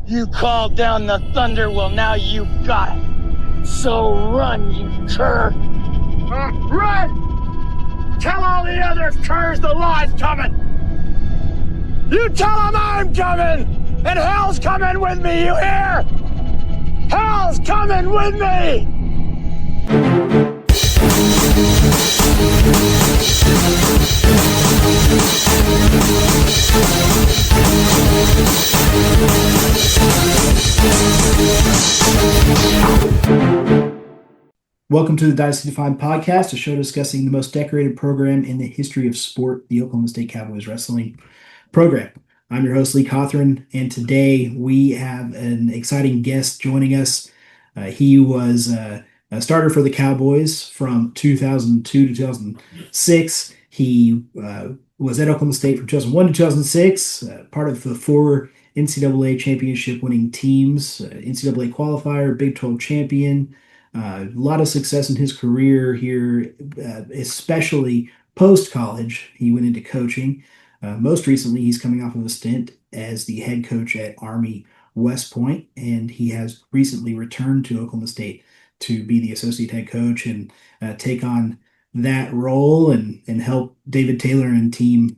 You called down the thunder, well, now you got it. So run, you cur. Run! Tell all the other curs the law's coming. You tell them I'm coming, and hell's coming with me, you hear? Hell's coming with me! Welcome to the Dynasty Defined podcast, a show discussing the most decorated program in the history of sport, the Oklahoma State Cowboys wrestling program. I'm your host, Lee Cothran, and today we have an exciting guest joining us. He was a starter for the Cowboys from 2002 to 2006. He was at Oklahoma State from 2001 to 2006, part of the four NCAA championship winning teams, NCAA qualifier, Big 12 champion. A lot of success in his career here, especially post-college. He went into coaching. Most recently, he's coming off of a stint as the head coach at Army West Point, and he has recently returned to Oklahoma State to be the associate head coach and take on that role and help David Taylor and team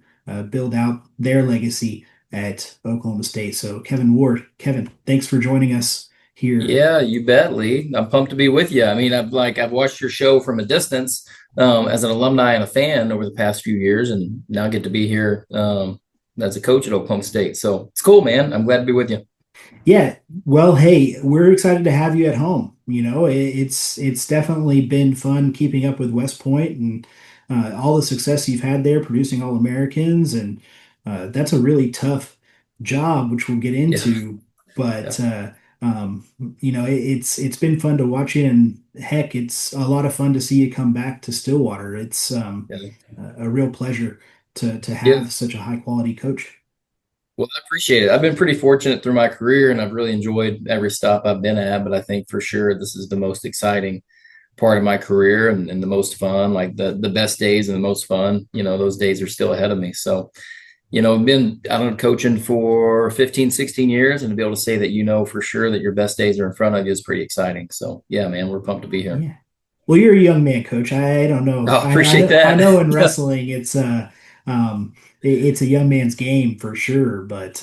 build out their legacy at Oklahoma State. So Kevin Ward, Kevin, thanks for joining us here. Yeah, you bet, Lee. I'm pumped to be with you. I mean, I've watched your show from a distance as an alumni and a fan over the past few years, and now I get to be here as a coach at Oklahoma State. So it's cool, man. I'm glad to be with you. Yeah, well, hey, we're excited to have you at home. You know, it's definitely been fun keeping up with West Point and all the success you've had there, producing All-Americans, and that's a really tough job, which we'll get into. Yeah. But yeah. You know, it's been fun to watch you, and heck, it's a lot of fun to see you come back to Stillwater. It's a real pleasure to have such a high quality coach. Well, I appreciate it. I've been pretty fortunate through my career, and I've really enjoyed every stop I've been at. But I think for sure this is the most exciting part of my career and the most fun. Like the best days and the most fun. You know, those days are still ahead of me. So. You know, I've been coaching for 15, 16 years, and to be able to say that, you know, for sure that your best days are in front of you is pretty exciting. So, yeah, man, we're pumped to be here. Yeah. Well, you're a young man, coach. I don't know. I appreciate that. I know in wrestling, it's a young man's game for sure. But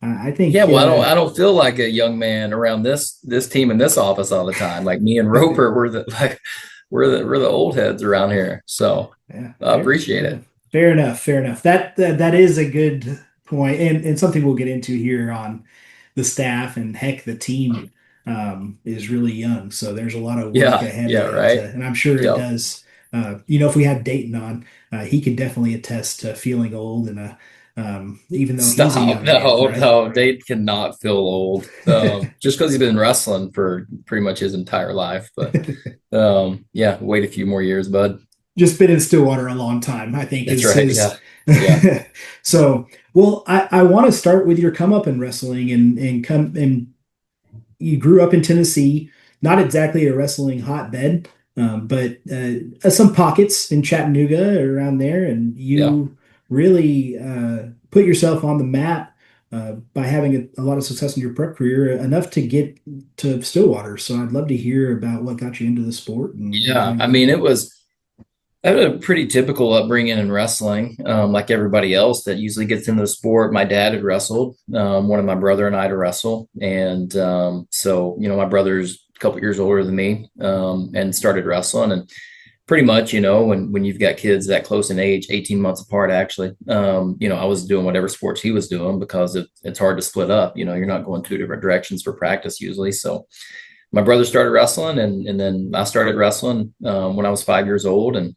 I think I don't feel like a young man around this team in this office all the time. Like me and Roper, we're the old heads around here. So yeah, I appreciate it. Fair enough. That is a good point, and something we'll get into here on the staff, and heck, the team is really young, so there's a lot of work ahead. Yeah, right. And I'm sure it does. You know, if we had Dayton on, he could definitely attest to feeling old, and even though he's a young man, right? No, Dayton cannot feel old, just because he's been wrestling for pretty much his entire life. But wait a few more years, bud. Just been in Stillwater a long time, I think. That's right. Yeah. So, well, I want to start with your come up in wrestling, and you grew up in Tennessee, not exactly a wrestling hotbed, but some pockets in Chattanooga around there, and you really put yourself on the map by having a lot of success in your prep career, enough to get to Stillwater. So I'd love to hear about what got you into the sport. I mean, I had a pretty typical upbringing in wrestling, like everybody else that usually gets into the sport. My dad had wrestled, wanted my brother and I to wrestle. And so, you know, my brother's a couple years older than me and started wrestling. And pretty much, you know, when you've got kids that close in age, 18 months apart, actually, you know, I was doing whatever sports he was doing because it's hard to split up. You know, you're not going two different directions for practice usually. So my brother started wrestling, and then I started wrestling when I was 5 years old. And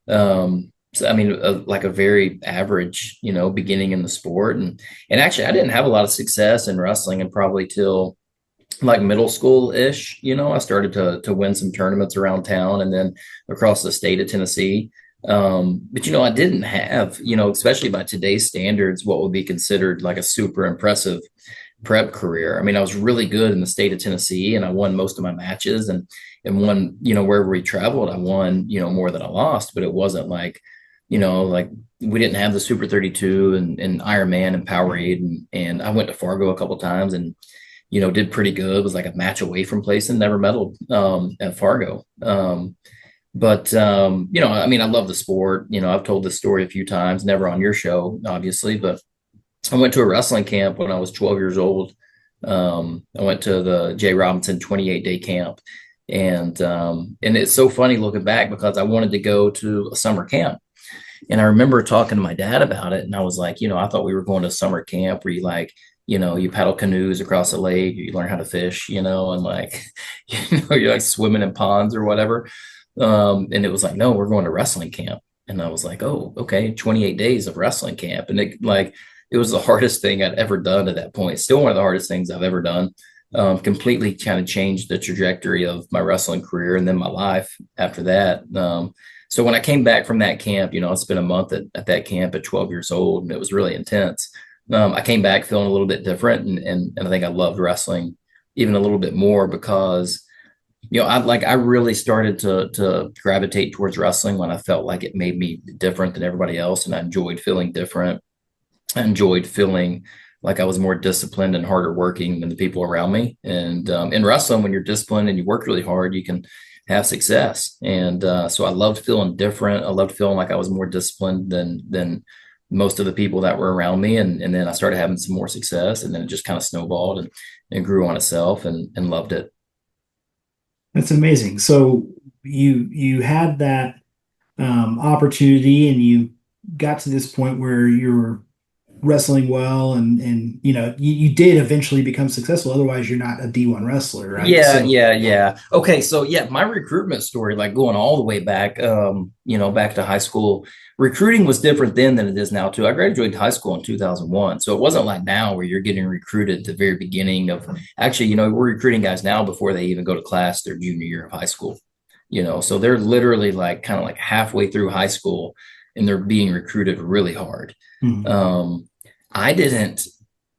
so, I mean, like a very average, you know, beginning in the sport. And actually, I didn't have a lot of success in wrestling and probably till like middle school-ish. You know, I started to win some tournaments around town and then across the state of Tennessee. But, you know, I didn't have, you know, especially by today's standards, what would be considered like a super impressive prep career. I mean, I was really good in the state of Tennessee, and I won most of my matches, and won, you know, wherever we traveled, I won, you know, more than I lost. But it wasn't like, you know, like we didn't have the Super 32 and Ironman and Powerade. And I went to Fargo a couple of times, and did pretty good, was like a match away from placing, never medaled at Fargo. But I mean, I love the sport. I've told this story a few times, never on your show, obviously, but I went to a wrestling camp when I was 12 years old. I went to the Jay Robinson 28-day camp. And it's so funny looking back because I wanted to go to a summer camp. And I remember talking to my dad about it. And I was like, I thought we were going to summer camp where you like, you paddle canoes across the lake, you learn how to fish, and like, you're like swimming in ponds or whatever. And it was like, no, we're going to wrestling camp. And I was like, oh, okay, 28 days of wrestling camp. And it was the hardest thing I'd ever done at that point. Still one of the hardest things I've ever done. Completely kind of changed the trajectory of my wrestling career and then my life after that. So when I came back from that camp, I spent a month at that camp at 12 years old, and it was really intense. I came back feeling a little bit different, and I think I loved wrestling even a little bit more because I really started to gravitate towards wrestling when I felt like it made me different than everybody else, and I enjoyed feeling different. I enjoyed feeling like I was more disciplined and harder working than the people around me. And in wrestling, when you're disciplined and you work really hard, you can have success. And so I loved feeling different. I loved feeling like I was more disciplined than most of the people that were around me. And then I started having some more success, and then it just kind of snowballed and grew on itself, and loved it. That's amazing. So you had that opportunity, and you got to this point where you were wrestling well, and you did eventually become successful. Otherwise, you're not a D1 wrestler, right? Yeah, So yeah, yeah. Okay, so yeah, my recruitment story, like going all the way back, back to high school, recruiting was different then than it is now too. I graduated high school in 2001, so it wasn't like now where you're getting recruited at the very beginning of. Actually, we're recruiting guys now before they even go to class their junior year of high school. So they're literally like kind of like halfway through high school, and they're being recruited really hard. mhm. Um, I didn't.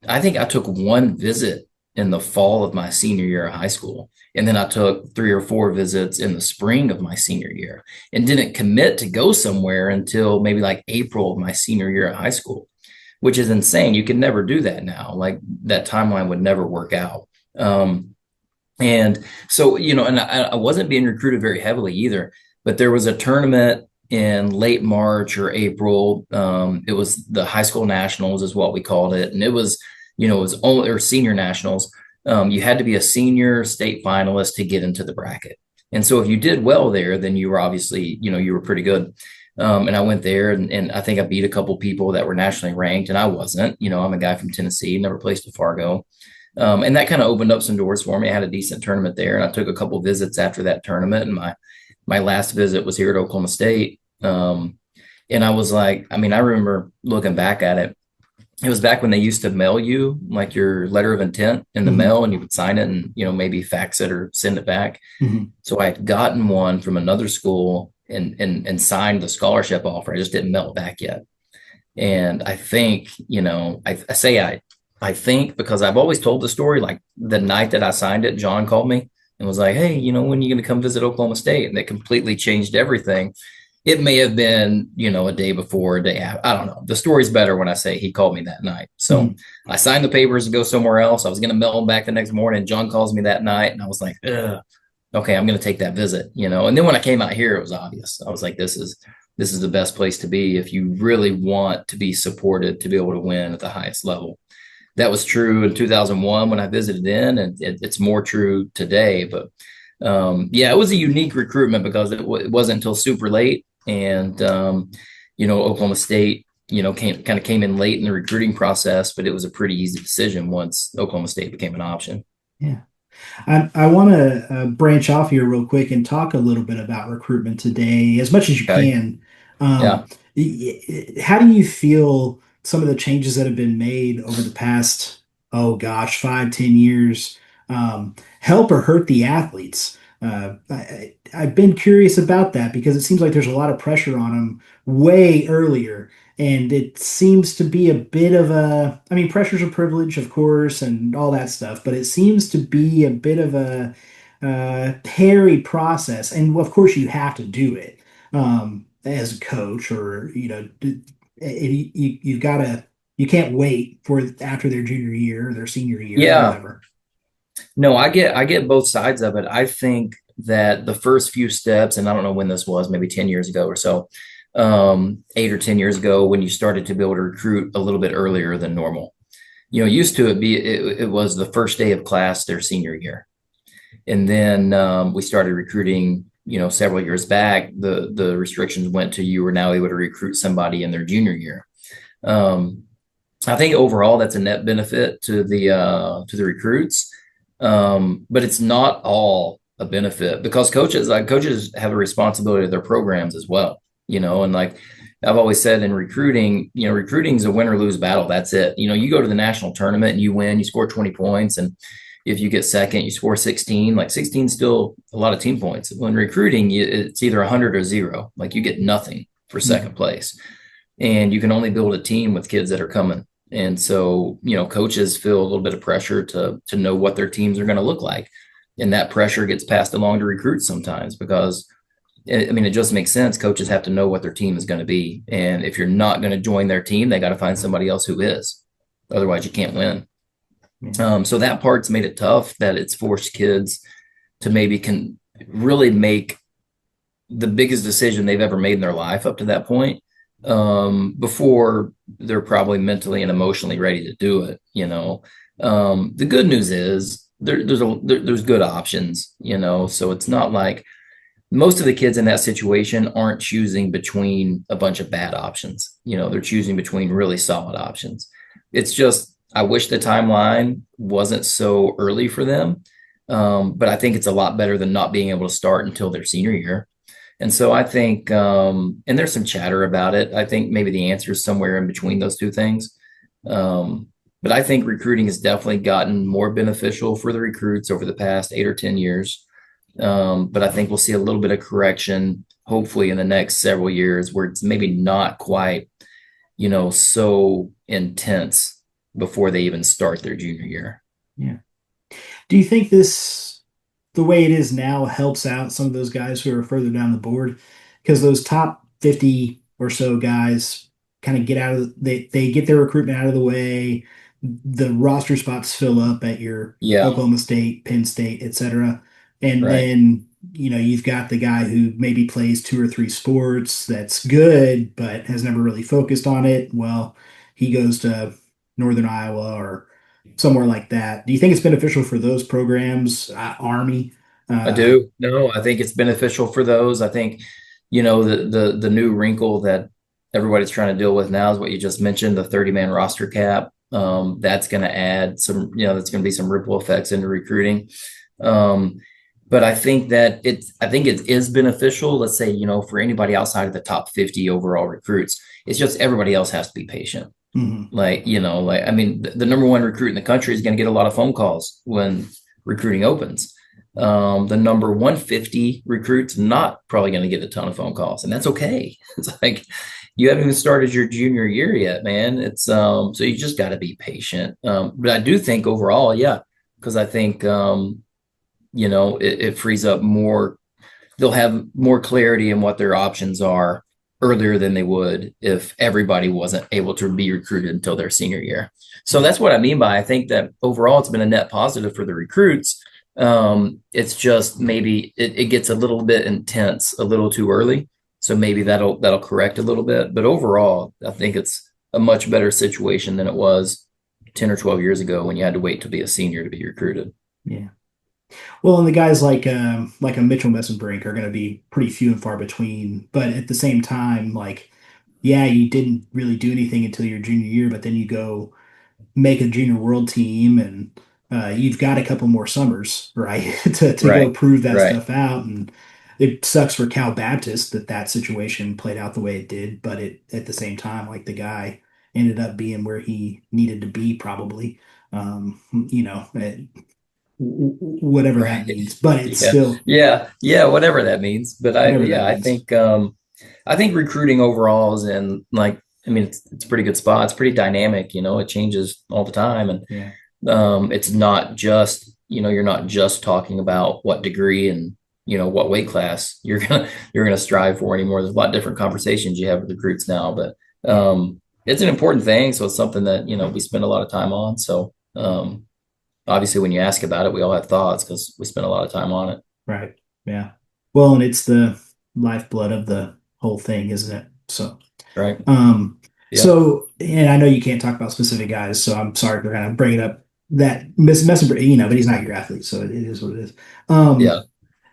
I think I took one visit in the fall of my senior year of high school. And then I took 3 or 4 visits in the spring of my senior year and didn't commit to go somewhere until maybe like April of my senior year of high school, which is insane. You could never do that now. Like that timeline would never work out. And so, and I wasn't being recruited very heavily either, but there was a tournament in late March or April. It was the high school nationals is what we called it. And it was only, or senior nationals. You had to be a senior state finalist to get into the bracket. And so if you did well there, then you were obviously, you were pretty good. And I went there, and I think I beat a couple people that were nationally ranked, and I wasn't. I'm a guy from Tennessee, never placed at Fargo. And that kind of opened up some doors for me. I had a decent tournament there, and I took a couple visits after that tournament. And my last visit was here at Oklahoma State. And I was like, I mean, I remember looking back at it. It was back when they used to mail you like your letter of intent in the Mhm. mail, and you would sign it and, maybe fax it or send it back. Mhm. So I had gotten one from another school and signed the scholarship offer. I just didn't mail it back yet. And I think, I think because I've always told the story, like the night that I signed it, John called me and was like, hey, when are you going to come visit Oklahoma State? And it completely changed everything. It may have been, a day before, a day after. I don't know. The story's better when I say he called me that night. So Mhm. I signed the papers to go somewhere else. I was going to mail them back the next morning. John calls me that night, and I was like, ugh, okay, I'm going to take that visit, And then when I came out here, it was obvious. I was like, this is the best place to be if you really want to be supported to be able to win at the highest level. That was true in 2001 when I visited in, and it's more true today. But yeah, it was a unique recruitment because it wasn't until super late, and Oklahoma State, came in late in the recruiting process, but it was a pretty easy decision once Oklahoma State became an option. Yeah. I want to branch off here real quick and talk a little bit about recruitment today, as much as you Okay. can. Um, Yeah. how do you feel some of the changes that have been made over the past, oh gosh, 5, 10 years, help or hurt the athletes? I've been curious about that because it seems like there's a lot of pressure on them way earlier. And it seems to be a bit of I mean, pressure's a privilege, of course, and all that stuff, but it seems to be a bit of a hairy process. And of course, you have to do it as a coach, or, you've got to, you can't wait for after their junior year or their senior year or Yeah. whatever. No, I get both sides of it. I think that the first few steps, and I don't know when this was, maybe 10 years ago or so, 8 or 10 years ago, when you started to be able to recruit a little bit earlier than normal. Used to it was the first day of class their senior year. And then we started recruiting, several years back. The restrictions went to you were now able to recruit somebody in their junior year. Um, I think overall that's a net benefit to the recruits, but it's not all a benefit because coaches have a responsibility to their programs as well. And like I've always said in recruiting, recruiting is a win or lose battle. That's it. You go to the national tournament and you win, you score 20 points, and if you get second, you score 16. Like 16 is still a lot of team points. When recruiting, it's either 100 or zero. Like you get nothing for second place, and you can only build a team with kids that are coming. And so, coaches feel a little bit of pressure to know what their teams are going to look like. And that pressure gets passed along to recruits sometimes because, it just makes sense. Coaches have to know what their team is going to be. And if you're not going to join their team, they got to find somebody else who is. Otherwise, you can't win. So that part's made it tough, that it's forced kids to maybe can really make the biggest decision they've ever made in their life up to that point, before they're probably mentally and emotionally ready to do it. The good news is there's good options. So it's not like most of the kids in that situation aren't choosing between a bunch of bad options. They're choosing between really solid options. It's just I wish the timeline wasn't so early for them, but I think it's a lot better than not being able to start until their senior year. And so I think, and there's some chatter about it. I think maybe the answer is somewhere in between those two things. But I think recruiting has definitely gotten more beneficial for the recruits over the past 8 or 10 years. But I think we'll see a little bit of correction, hopefully in the next several years, where it's maybe not quite, so intense before they even start their junior year. Yeah. Do you think the way it is now helps out some of those guys who are further down the board? Because those top 50 or so guys kind of they get their recruitment out of the way. The roster spots fill up at your Yeah. Oklahoma State, Penn State, etc. And Right. then, you've got the guy who maybe plays 2 or 3 sports that's good, but has never really focused on it. Well, he goes to Northern Iowa or somewhere like that. Do you think it's beneficial for those programs, Army? I do. No, I think it's beneficial for those. I think, the new wrinkle that everybody's trying to deal with now is what you just mentioned, the 30-man roster cap. That's going to add some, that's going to be some ripple effects into recruiting. But I think it is beneficial. Let's say, for anybody outside of the top 50 overall recruits, it's just everybody else has to be patient. Mm-hmm. The number one recruit in the country is going to get a lot of phone calls when recruiting opens. The number 150 recruit's not probably going to get a ton of phone calls, and that's okay. It's like you haven't even started your junior year yet, man. It's so you just got to be patient. But I do think overall, yeah, because I think it frees up more. They'll have more clarity in what their options are earlier than they would if everybody wasn't able to be recruited until their senior year. So that's what I mean by I think that overall it's been a net positive for the recruits. It's just maybe it gets a little bit intense a little too early. So maybe that'll correct a little bit. But overall, I think it's a much better situation than it was 10 or 12 years ago when you had to wait to be a senior to be recruited. Yeah. Well, and the guys like a Mitchell Messenbrink are going to be pretty few and far between. But at the same time, yeah, you didn't really do anything until your junior year, but then you go make a junior world team, and you've got a couple more summers, right, to go Right. prove that Right. stuff out. And it sucks for Cal Baptist that situation played out the way it did, but at the same time, the guy ended up being where he needed to be, probably. Um, you know, whatever that Right. means, but it's Yeah. still Yeah. Whatever that means. But whatever that means. I think recruiting overall is in it's a pretty good spot. It's pretty dynamic, it changes all the time. And Yeah. it's not just, you're not just talking about what degree and, what weight class you're gonna strive for anymore. There's a lot of different conversations you have with recruits now, but it's an important thing. So it's something that, we spend a lot of time on. So obviously when you ask about it, we all have thoughts because we spend a lot of time on it. Right. Yeah. Well, and it's the lifeblood of the whole thing, isn't it? So, Right. um, Yeah. and I know you can't talk about specific guys, so I'm sorry for kind of bringing up that Messenger, but he's not your athlete, so it is what it is. Yeah.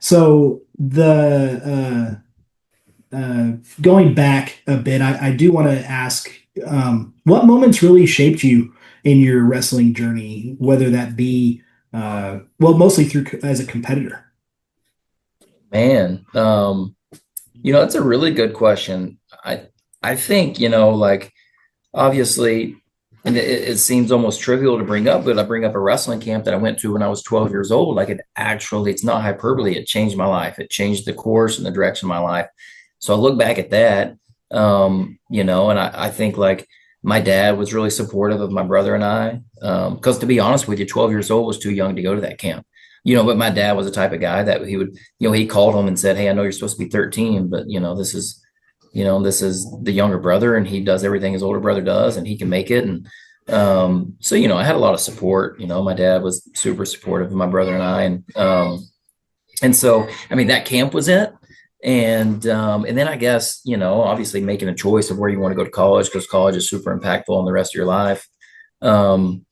So going back a bit, I do want to ask, what moments really shaped you in your wrestling journey, whether that be, well, mostly through as a competitor. Man. That's a really good question. I think, like obviously, and it seems almost trivial to bring up, but I bring up a wrestling camp that I went to when I was 12 years old. Like it's not hyperbole. It changed my life. It changed the course and the direction of my life. So I look back at that, and I think like my dad was really supportive of my brother and I. Because to be honest with you, 12 years old was too young to go to that camp. But my dad was the type of guy that he would, he called him and said, "Hey, I know you're supposed to be 13, but this is the younger brother and he does everything his older brother does and he can make it." And so I had a lot of support. My dad was super supportive of my brother and I. And so I mean that camp was it. And then I guess, obviously making a choice of where you want to go to college, because college is super impactful on the rest of your life. um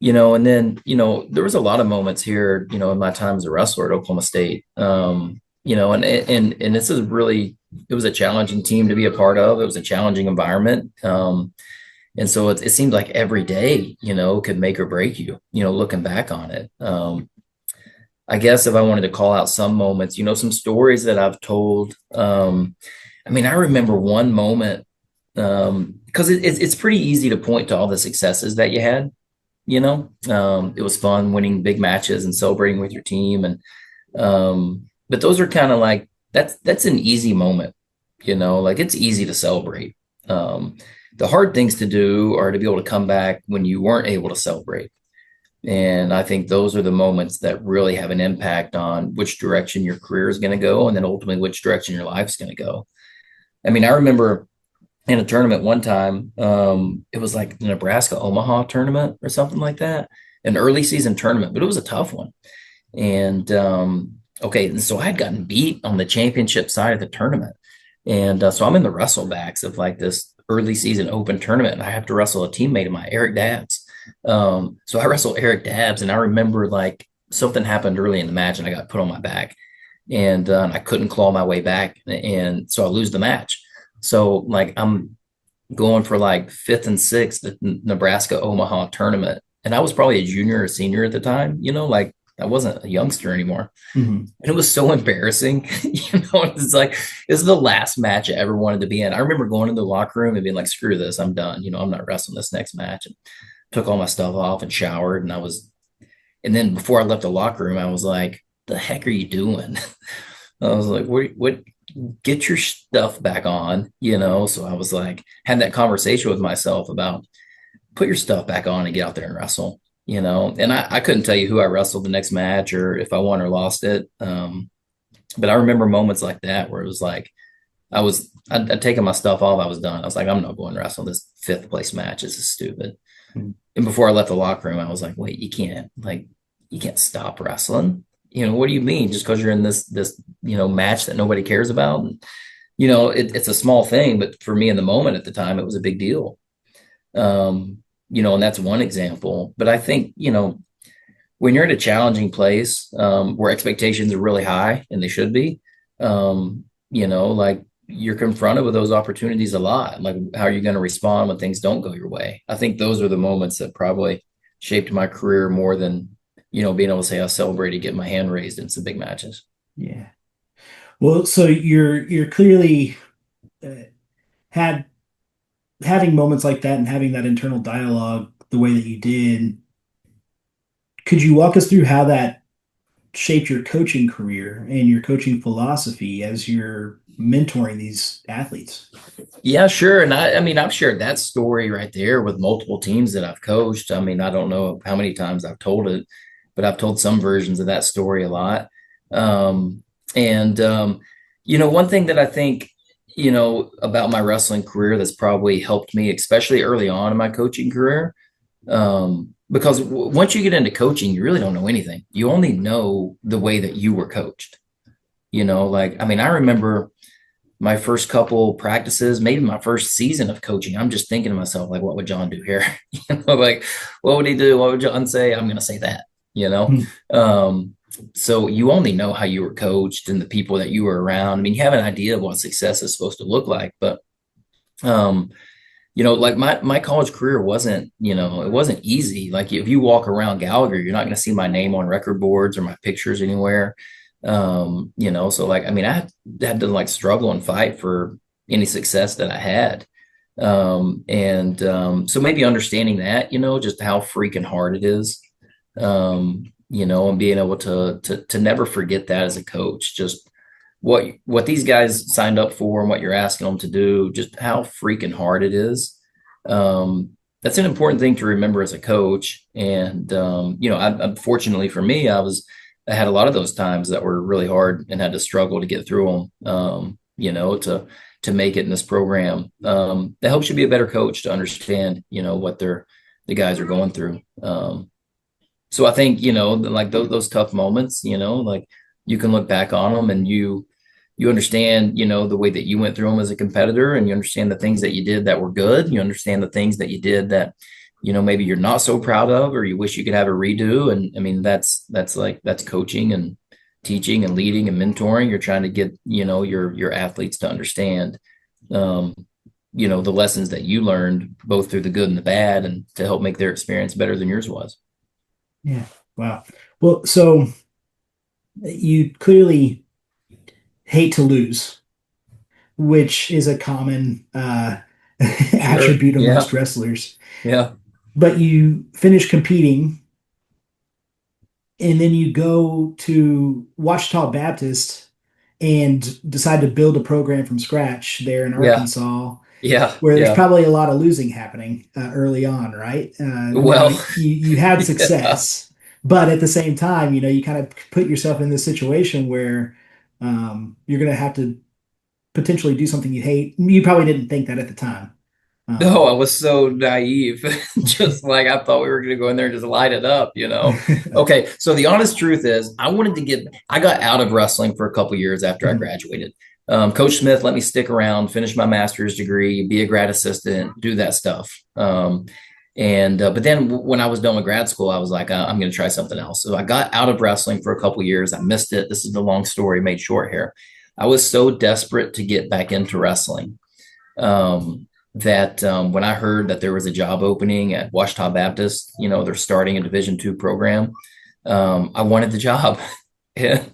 and then there was a lot of moments here, in my time as a wrestler at Oklahoma State. And this is really, it was a challenging team to be a part of. It was a challenging environment. And so it seemed like every day, could make or break you, looking back on it. I guess if I wanted to call out some moments, some stories that I've told. I mean, I remember one moment, because it's pretty easy to point to all the successes that you had. It was fun winning big matches and celebrating with your team. But those are kind of like, that's an easy moment, like it's easy to celebrate. The hard things to do are to be able to come back when you weren't able to celebrate. And I think those are the moments that really have an impact on which direction your career is going to go, and then ultimately which direction your life is going to go. I mean, I remember in a tournament one time, it was like the Nebraska Omaha tournament or something like that, an early season tournament, but it was a tough one. And okay, and so I had gotten beat on the championship side of the tournament. And so I'm in the wrestlebacks of like this early season open tournament, and I have to wrestle a teammate of mine, Eric Dabbs. So I wrestled Eric Dabbs, and I remember like something happened early in the match, and I got put on my back, and I couldn't claw my way back, and so I lose the match. So like I'm going for like fifth and sixth at the Nebraska Omaha tournament, and I was probably a junior or senior at the time. Like I wasn't a youngster anymore. Mm-hmm. And it was so embarrassing. It's like, this is the last match I ever wanted to be in. I remember going into the locker room and being like, screw this, I'm done. I'm not wrestling this next match. And took all my stuff off and showered. And then before I left the locker room, I was like, the heck are you doing? I was like, what, get your stuff back on, So I was like, had that conversation with myself about put your stuff back on and get out there and wrestle. And I couldn't tell you who I wrestled the next match or if I won or lost it. But I remember moments like that where it was like, I'd taken my stuff off. I was done. I was like, I'm not going to wrestle this fifth place match. This is stupid. Mm-hmm. And before I left the locker room, I was like, wait, you can't stop wrestling. What do you mean? Just because you're in this match that nobody cares about? And, it's a small thing, but for me in the moment at the time, it was a big deal. And that's one example. But I think, when you're in a challenging place, where expectations are really high, and they should be, like you're confronted with those opportunities a lot. Like, how are you going to respond when things don't go your way? I think those are the moments that probably shaped my career more than, being able to say I celebrated getting my hand raised in some big matches. Yeah. Well, so you're clearly had having moments like that and having that internal dialogue the way that you did. Could you walk us through how that shaped your coaching career and your coaching philosophy as you're mentoring these athletes? Yeah, sure. And I mean, I've shared that story right there with multiple teams that I've coached. I mean, I don't know how many times I've told it, but I've told some versions of that story a lot. One thing that I think, about my wrestling career that's probably helped me, especially early on in my coaching career, because once you get into coaching, you really don't know anything. You only know the way that you were coached. Like, I mean, I remember my first couple practices, maybe my first season of coaching. I'm just thinking to myself, like, what would John do here? Like, what would he do? What would John say? I'm going to say that, you know? Hmm. Um, so you only know how you were coached and the people that you were around. I mean, you have an idea of what success is supposed to look like, but, um, like my college career wasn't, it wasn't easy. Like if you walk around Gallagher, you're not going to see my name on record boards or my pictures anywhere. So like, I mean, I had to like struggle and fight for any success that I had. So maybe understanding that, just how freaking hard it is, and being able to never forget that as a coach, just what these guys signed up for and what you're asking them to do, just how freaking hard it is. That's an important thing to remember as a coach. And unfortunately for me, I had a lot of those times that were really hard and had to struggle to get through them. To make it in this program. That helps you be a better coach to understand, what the guys are going through. So I think, like those tough moments, like you can look back on them and you understand, the way that you went through them as a competitor, and you understand the things that you did that were good. You understand the things that you did that, maybe you're not so proud of, or you wish you could have a redo. And I mean, that's coaching and teaching and leading and mentoring. You're trying to get, your athletes to understand, the lessons that you learned both through the good and the bad, and to help make their experience better than yours was. Yeah. Wow. Well, so you clearly hate to lose, which is a common Sure. attribute of Yeah. most wrestlers. Yeah. But you finish competing, and then you go to Ouachita Baptist and decide to build a program from scratch there in Yeah. Arkansas, Yeah. where there's Yeah. probably a lot of losing happening early on, right? Now Well, you had yeah. success, but at the same time, you kind of put yourself in this situation where you're going to have to potentially do something you hate. You probably didn't think that at the time. No, I Um, was so naive. Just like I thought we were going to go in there and just light it up. Okay, so the honest truth is, I got out of wrestling for a couple years after I graduated. Coach Smith let me stick around, finish my master's degree, be a grad assistant, do that stuff. But then when I was done with grad school, I was like, I'm going to try something else. So I got out of wrestling for a couple years. I missed it. This is the long story made short here. I was so desperate to get back into wrestling. That when I heard that there was a job opening at Ouachita Baptist, they're starting a Division II program. I wanted the job. And,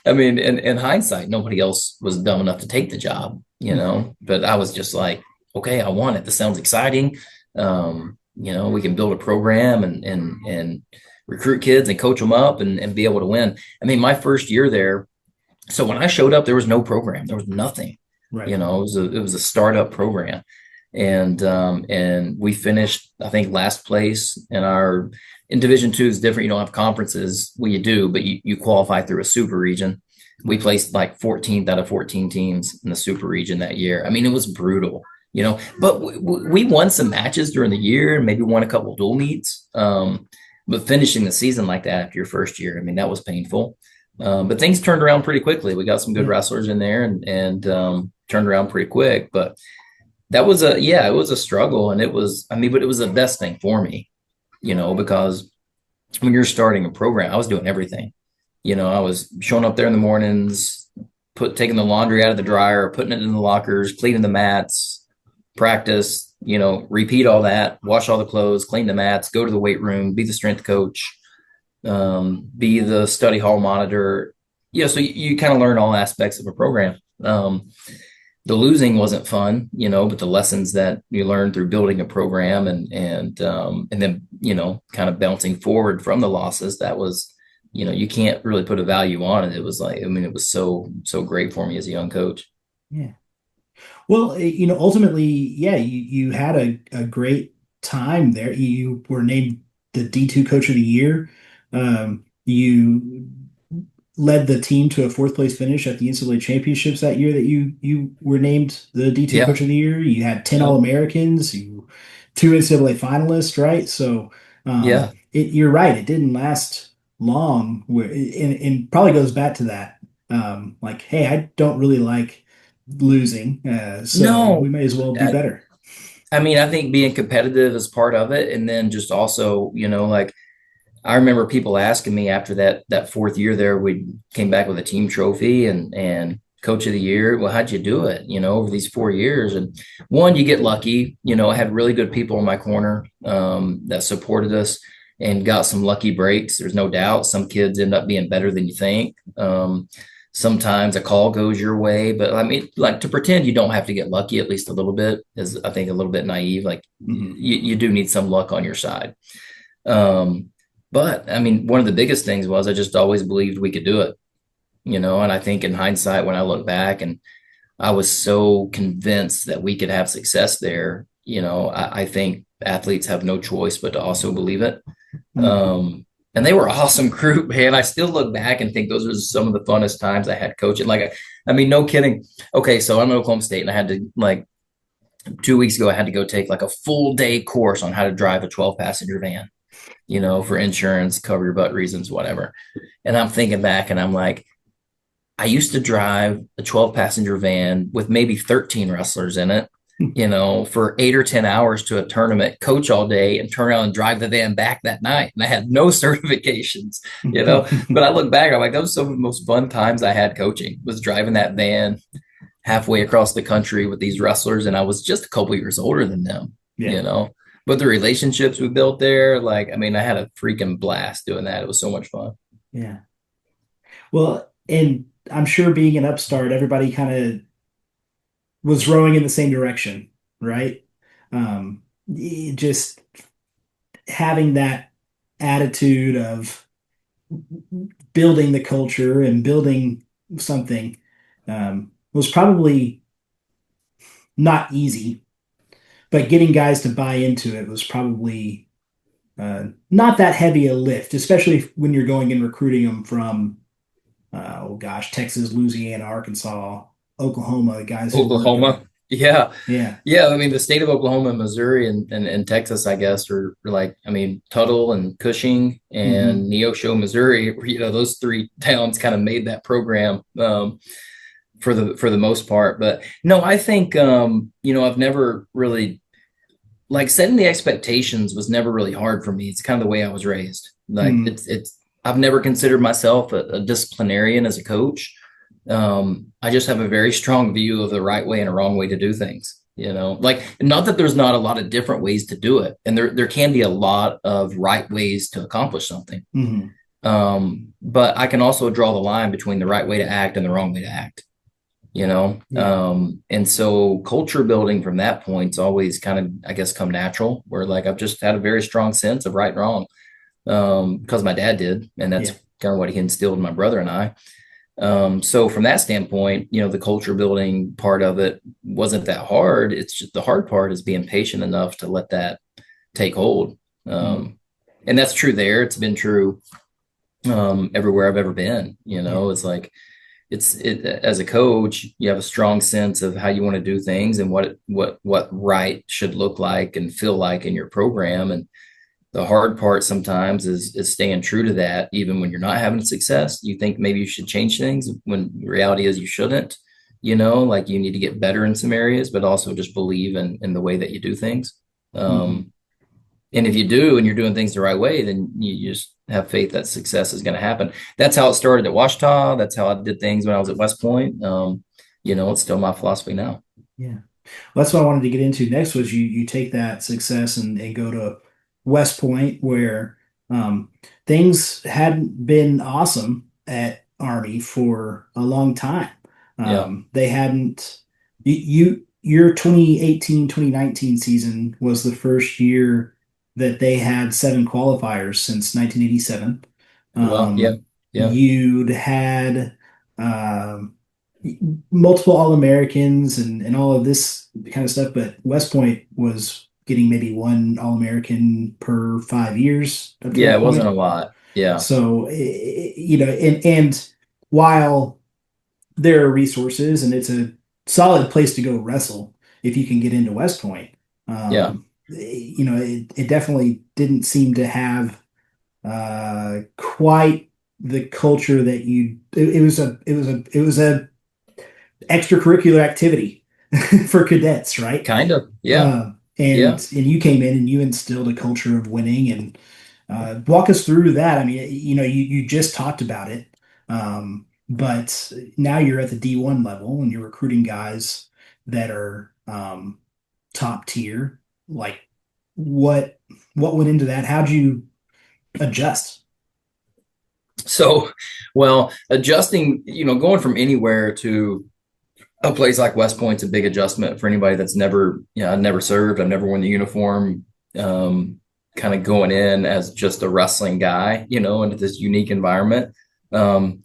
I mean, in hindsight, nobody else was dumb enough to take the job, but I was just like, okay, I want it. This sounds exciting. We can build a program and recruit kids and coach them up and be able to win. I mean, my first year there, so when I showed up, there was no program. There was nothing. right. It was a startup program, and we finished, I think, last place in Division II is different. You don't have conferences. Well, you do, but you qualify through a super region. We placed like 14th out of 14 teams in the super region that year. I mean, it was brutal, but we won some matches during the year and maybe won a couple of dual meets. But finishing the season like that after your first year, I mean, that was painful. But things turned around pretty quickly. We got some good Yeah. wrestlers in there and turned around pretty quick. But it was a struggle. And but it was the best thing for me, because when you're starting a program, I was doing everything. I was showing up there in the mornings, taking the laundry out of the dryer, putting it in the lockers, cleaning the mats, practice, repeat all that, wash all the clothes, clean the mats, go to the weight room, be the strength coach, be the study hall monitor. So you kind of learn all aspects of a program. The losing wasn't fun, but the lessons that you learn through building a program and then, kind of bouncing forward from the losses, that was, you can't really put a value on it. It was like, I mean, it was so great for me as a young coach. Yeah. Well, ultimately, yeah, you had a great time there. You were named the D2 Coach of the Year. You led the team to a fourth place finish at the NCAA championships that year that you were named the D2 Yeah. Coach of the Year. You had 10 Yep. All-Americans, two NCAA finalists, right? So Yeah. You're right. It didn't last long, and probably goes back to that. Like, hey, I don't really like losing, so we No, may as well do I, better. I mean, I think being competitive is part of it. And then just also, like I remember people asking me after that fourth year there, we came back with a team trophy and coach of the year. Well, how'd you do it? Over these 4 years, and one, you get lucky. I had really good people in my corner that supported us and got some lucky breaks. There's no doubt. Some kids end up being better than you think. Sometimes a call goes your way, but I mean, like to pretend you don't have to get lucky at least a little bit is, I think, a little bit naive. Like Mhm. you do need some luck on your side. Um, but I mean, one of the biggest things was I just always believed we could do it, and I think in hindsight, when I look back and I was so convinced that we could have success there, I think athletes have no choice but to also believe it. Mhm. And they were an awesome group, man. I still look back and think those were some of the funnest times I had coaching. Like, I mean, no kidding. Okay, so I'm at Oklahoma State and I had to, like, 2 weeks ago, I had to go take like a full day course on how to drive a 12 passenger van, for insurance, cover your butt reasons, whatever. And I'm thinking back and I'm like, I used to drive a 12 passenger van with maybe 13 wrestlers in it, for 8 or 10 hours to a tournament, coach all day, and turn around and drive the van back that night. And I had no certifications, But I look back, I'm like, those were some of the most fun times I had coaching, was driving that van halfway across the country with these wrestlers. And I was just a couple years older than them, Yeah. But the relationships we built there, like, I mean, I had a freaking blast doing that. It was so much fun. Yeah. Well, and I'm sure being an upstart, everybody kind of was rowing in the same direction, right? Just having that attitude of building the culture and building something was probably not easy, but getting guys to buy into it was probably not that heavy a lift, especially when you're going and recruiting them from, oh gosh, Texas, Louisiana, Arkansas, Oklahoma, guys who were going. Oklahoma. Yeah. Yeah. Yeah. I mean, the state of Oklahoma, Missouri, and Texas, I guess, are like, I mean, Tuttle and Cushing Hmm. and Neosho, Missouri, those three towns kind of made that program for the most part. But no, I think, I've never really, like, setting the expectations was never really hard for me. It's kind of the way I was raised. Like Hmm. I've never considered myself a disciplinarian as a coach. I just have a very strong view of the right way and a wrong way to do things. Like, not that there's not a lot of different ways to do it, and there can be a lot of right ways to accomplish something. Hmm. But I can also draw the line between the right way to act and the wrong way to act. Yeah. And so culture building from that point's always kind of, I guess, come natural, where like I've just had a very strong sense of right and wrong, because my dad did, and that's Yeah. kind of what he instilled in my brother and I. So from that standpoint, the culture building part of it wasn't that hard. It's just the hard part is being patient enough to let that take hold. Hmm. And that's true there. It's been true everywhere I've ever been. Yeah. It's like as a coach, you have a strong sense of how you want to do things and what right should look like and feel like in your program. And the hard part sometimes is staying true to that, even when you're not having success. You think maybe you should change things when the reality is you shouldn't. Like you need to get better in some areas, but also just believe in the way that you do things. Hmm. And if you do and you're doing things the right way, then you just have faith that success is going to happen. That's how it started at Washita. That's how I did things when I was at West Point. It's still my philosophy now. Yeah. Well, that's what I wanted to get into next was you take that success and go to West Point where um, things hadn't been awesome at Army for a long time. Yeah. They hadn't your 2018-2019 season was the first year that they had seven qualifiers since 1987. Well, yeah. Yeah. You'd had um, multiple All-Americans and all of this kind of stuff, but West Point was getting maybe one All-American per 5 years up to Yeah. that It wasn't point. a lot. Yeah. So, and while there are resources and it's a solid place to go wrestle if you can get into West Point, Yeah. it definitely didn't seem to have quite the culture that it was a extracurricular activity for cadets, right? Kind of. Yeah. Uh, and Yeah. and you came in and you instilled a culture of winning and walk us through that. I mean, you just talked about it, but now you're at the D1 level and you're recruiting guys that are top tier. Like, what what went into that? How'd you adjust? So, well, adjusting, going from anywhere to a place like West Point's a big adjustment for anybody that's never, I've never served. I've never worn the uniform. Kind of going in as just a wrestling guy, into this unique environment. Um,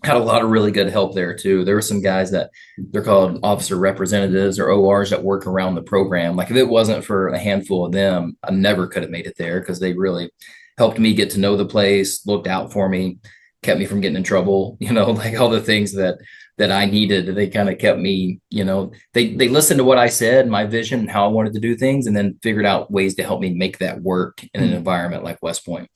had a lot of really good help there too. There were some guys that they're called officer representatives or ORs that work around the program. Like if it wasn't for a handful of them, I never could have made it there because they really helped me get to know the place, looked out for me, kept me from getting in trouble, like all the things that I needed. They kind of kept me, they listened to what I said, my vision, and how I wanted to do things, and then figured out ways to help me make that work in an environment like West Point.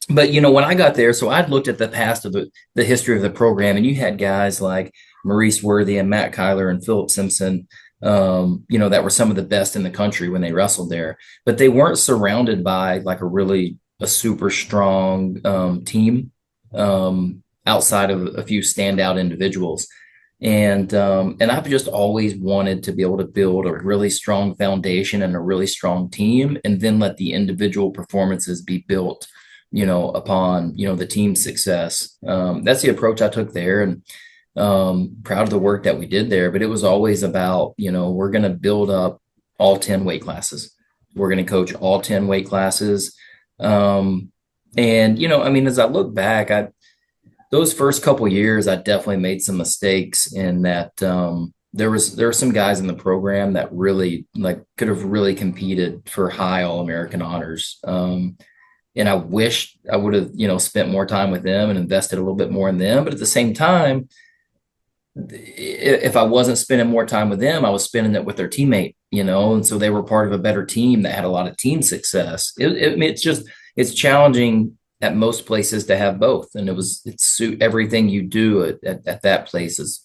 But when I got there, so I'd looked at the past of the history of the program, and you had guys like Maurice Worthy and Matt Kyler and Philip Simpson, that were some of the best in the country when they wrestled there, but they weren't surrounded by like a super strong team outside of a few standout individuals. And I've just always wanted to be able to build a really strong foundation and a really strong team, and then let the individual performances be built upon, the team's success. That's the approach I took there, and proud of the work that we did there. But it was always about, we're going to build up all 10 weight classes. We're going to coach all 10 weight classes. As I look back, those first couple years, I definitely made some mistakes in that there were some guys in the program that really could have really competed for high All-American honors. And I wish I would have, spent more time with them and invested a little bit more in them. But at the same time, if I wasn't spending more time with them, I was spending it with their teammate, and so they were part of a better team that had a lot of team success. It's challenging at most places to have both. And everything you do at that place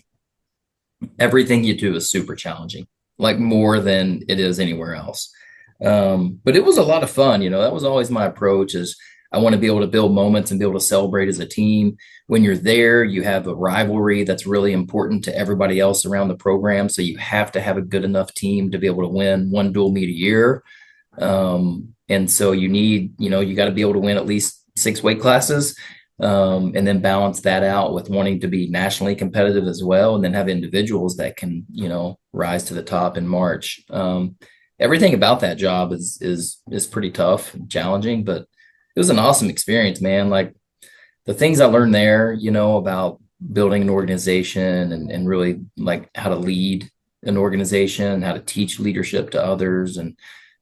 everything you do is super challenging, like more than it is anywhere else. But it was a lot of fun. That was always my approach. Is I want to be able to build moments and be able to celebrate as a team. When you're there, you have a rivalry that's really important to everybody else around the program. So you have to have a good enough team to be able to win one dual meet a year. And so you got to be able to win at least 6 weight classes, and then balance that out with wanting to be nationally competitive as well. And then have individuals that can, rise to the top in March. Everything about that job is pretty tough and challenging, but it was an awesome experience, man. Like the things I learned there, about building an organization and really like how to lead an organization, how to teach leadership to others, and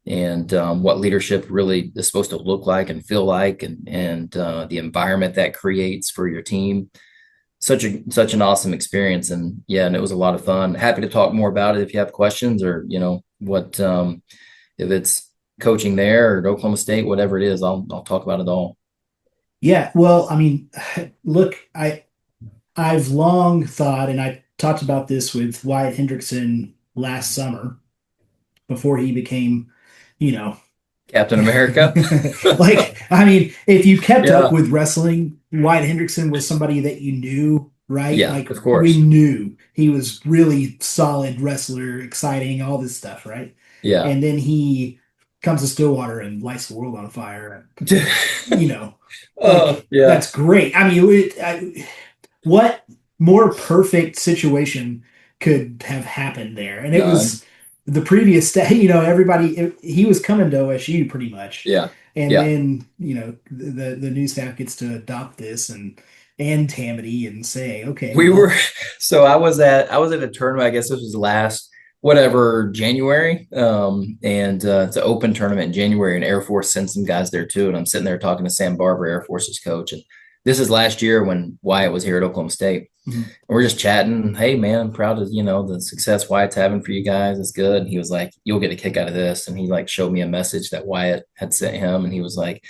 what leadership really is supposed to look like and feel like, and the environment that creates for your team. Such an awesome experience. And it was a lot of fun. Happy to talk more about it if you have questions, or, what, if it's coaching there or at Oklahoma State, whatever it is, I'll talk about it all. Yeah, well, I mean, look, I've long thought, and I talked about this with Wyatt Hendrickson last summer before he became, Captain America. I mean, if you kept Yeah. up with wrestling, Wyatt Hendrickson was somebody that you knew, right? Yeah, like of course. we knew he was really solid wrestler, exciting, all this stuff, right? Yeah. And then he comes to Stillwater and lights the world on fire. Yeah. That's great. I mean, what more perfect situation could have happened there? And it was the previous day, everybody, he was coming to OSU pretty much. Yeah. And Yeah. then, the new staff gets to adopt this and Tammany and say, okay, So I was at a tournament, I guess this was last, January. And it's an open tournament in January, and Air Force sent some guys there too. And I'm sitting there talking to Sam Barber, Air Force's coach. And this is last year when Wyatt was here at Oklahoma State. Mhm. we're just chatting. Hey man, I'm proud of, the success Wyatt's having for you guys. It's good. And he was like, you'll get a kick out of this. And he like showed me a message that Wyatt had sent him. And he was like,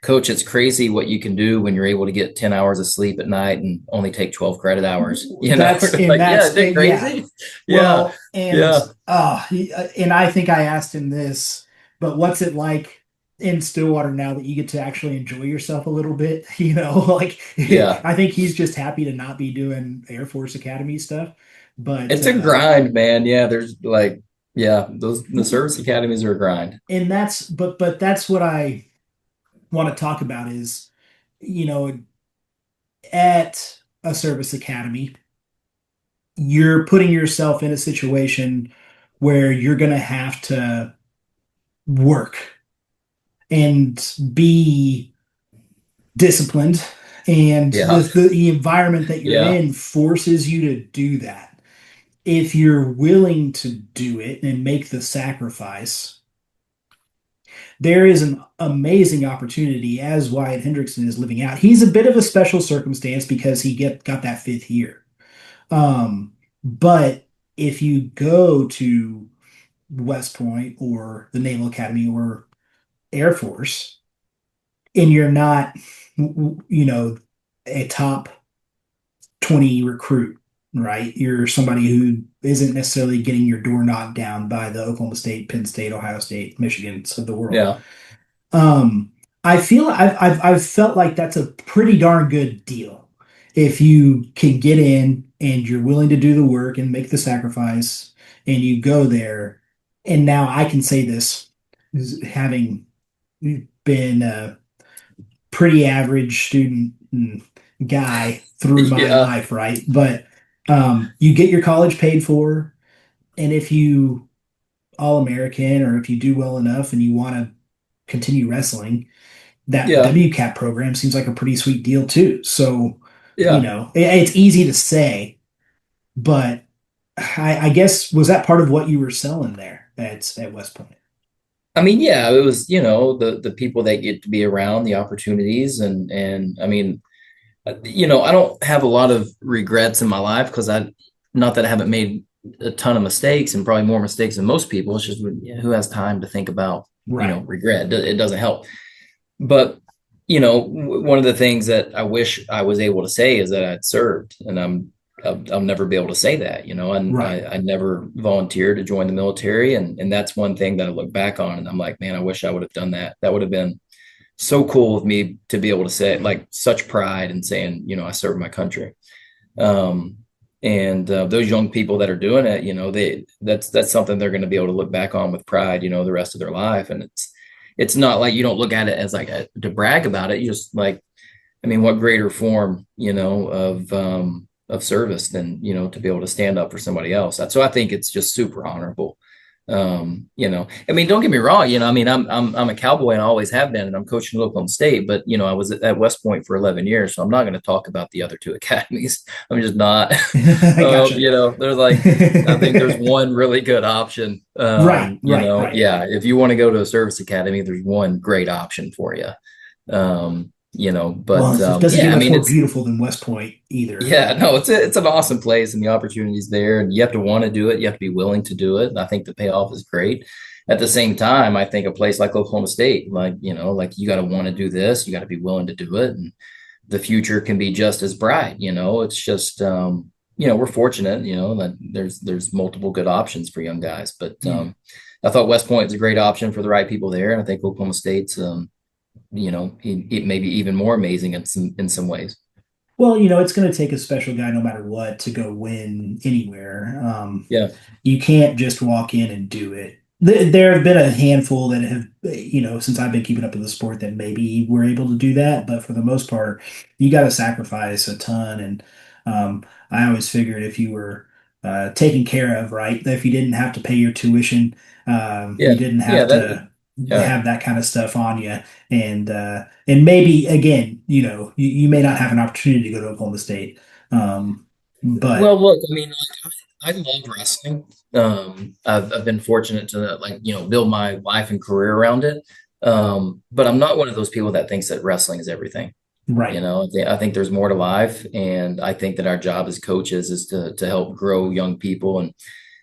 Coach, it's crazy what you can do when you're able to get 10 hours of sleep at night and only take 12 credit hours. That's and Like, yeah, that's isn't it yeah. crazy? Yeah. Well, and Yeah. and I think I asked him this, but what's it like in Stillwater now that you get to actually enjoy yourself a little bit? Like Yeah. I think he's just happy to not be doing Air Force Academy stuff. But It's a grind, man. Yeah. There's like, yeah, the service academies are a grind. and but that's what I want to talk about is, you know, at a service academy, you're putting yourself in a situation where you're going to have to work and be disciplined, and Yeah. the environment that you're Yeah. in forces you to do that. If you're willing to do it and make the sacrifice, there is an amazing opportunity as Wyatt Hendrickson is living out. He's a bit of a special circumstance because he got that fifth year. But if you go to West Point or the Naval Academy or Air Force, and you're not, a top 20 recruit, right? You're somebody who isn't necessarily getting your door knocked down by the Oklahoma State, Penn State, Ohio State, Michigans of the world. Yeah. Um, I feel I've felt like that's a pretty darn good deal if you can get in and you're willing to do the work and make the sacrifice and you go there. And now I can say this, having been a pretty average student and guy through my Yeah. life, right? But you get your college paid for, and if you all American or if you do well enough and you want to continue wrestling, that Yeah. WCAP program seems like a pretty sweet deal too. So, Yeah. it's easy to say, but I guess was that part of what you were selling there at West Point? I mean, yeah, it was, the people that get to be around, the opportunities, and I mean, I don't have a lot of regrets in my life because not that I haven't made a ton of mistakes and probably more mistakes than most people. It's just who has time to think about, Right. regret? It doesn't help. But, one of the things that I wish I was able to say is that I'd served, and I'll never be able to say that, and Right. I never volunteered to join the military. And that's one thing that I look back on and I'm like, man, I wish I would have done that. That would have been so cool of me to be able to say it, like such pride in saying, I served my country. Um, and those young people that are doing it, that's something they're going to be able to look back on with pride, the rest of their life. And it's not like you don't look at it as like to brag about it. You just like, I mean, what greater form, of service than, to be able to stand up for somebody else. So I think it's just super honorable. I mean, don't get me wrong, I mean, I'm a Cowboy and I always have been, and I'm coaching at Oklahoma State, but I was at West Point for 11 years, so I'm not going to talk about the other two academies. I'm just not. I gotcha. There's like, I think there's one really good option. Right. Yeah, if you want to go to a service academy, there's one great option for you. Well, But it doesn't yeah, get I much mean, more it's beautiful than West Point either. yeah, no, it's an awesome place and the opportunities there, and you have to want to do it. You have to be willing to do it. And I think the payoff is great. At the same time, I think a place like Oklahoma State, like, like you got to want to do this, you got to be willing to do it. And the future can be just as bright, it's just, we're fortunate, that there's multiple good options for young guys. But I thought West Point is a great option for the right people there. And I think Oklahoma State's, it may be even more amazing in some ways. Well, it's going to take a special guy no matter what to go win anywhere. Yeah. You can't just walk in and do it. There have been a handful that have, since I've been keeping up with the sport that maybe were able to do that. But for the most part, you got to sacrifice a ton. And I always figured if you were taken care of, right, that if you didn't have to pay your tuition, Yeah. you didn't Yeah. have to Yeah. have that kind of stuff on you. And maybe again, you may not have an opportunity to go to Oklahoma State. But Well, look, I mean, like, I love wrestling. I've been fortunate to like, build my life and career around it. But I'm not one of those people that thinks that wrestling is everything. You Right. know, I think there's more to life, and I think that our job as coaches is to help grow young people and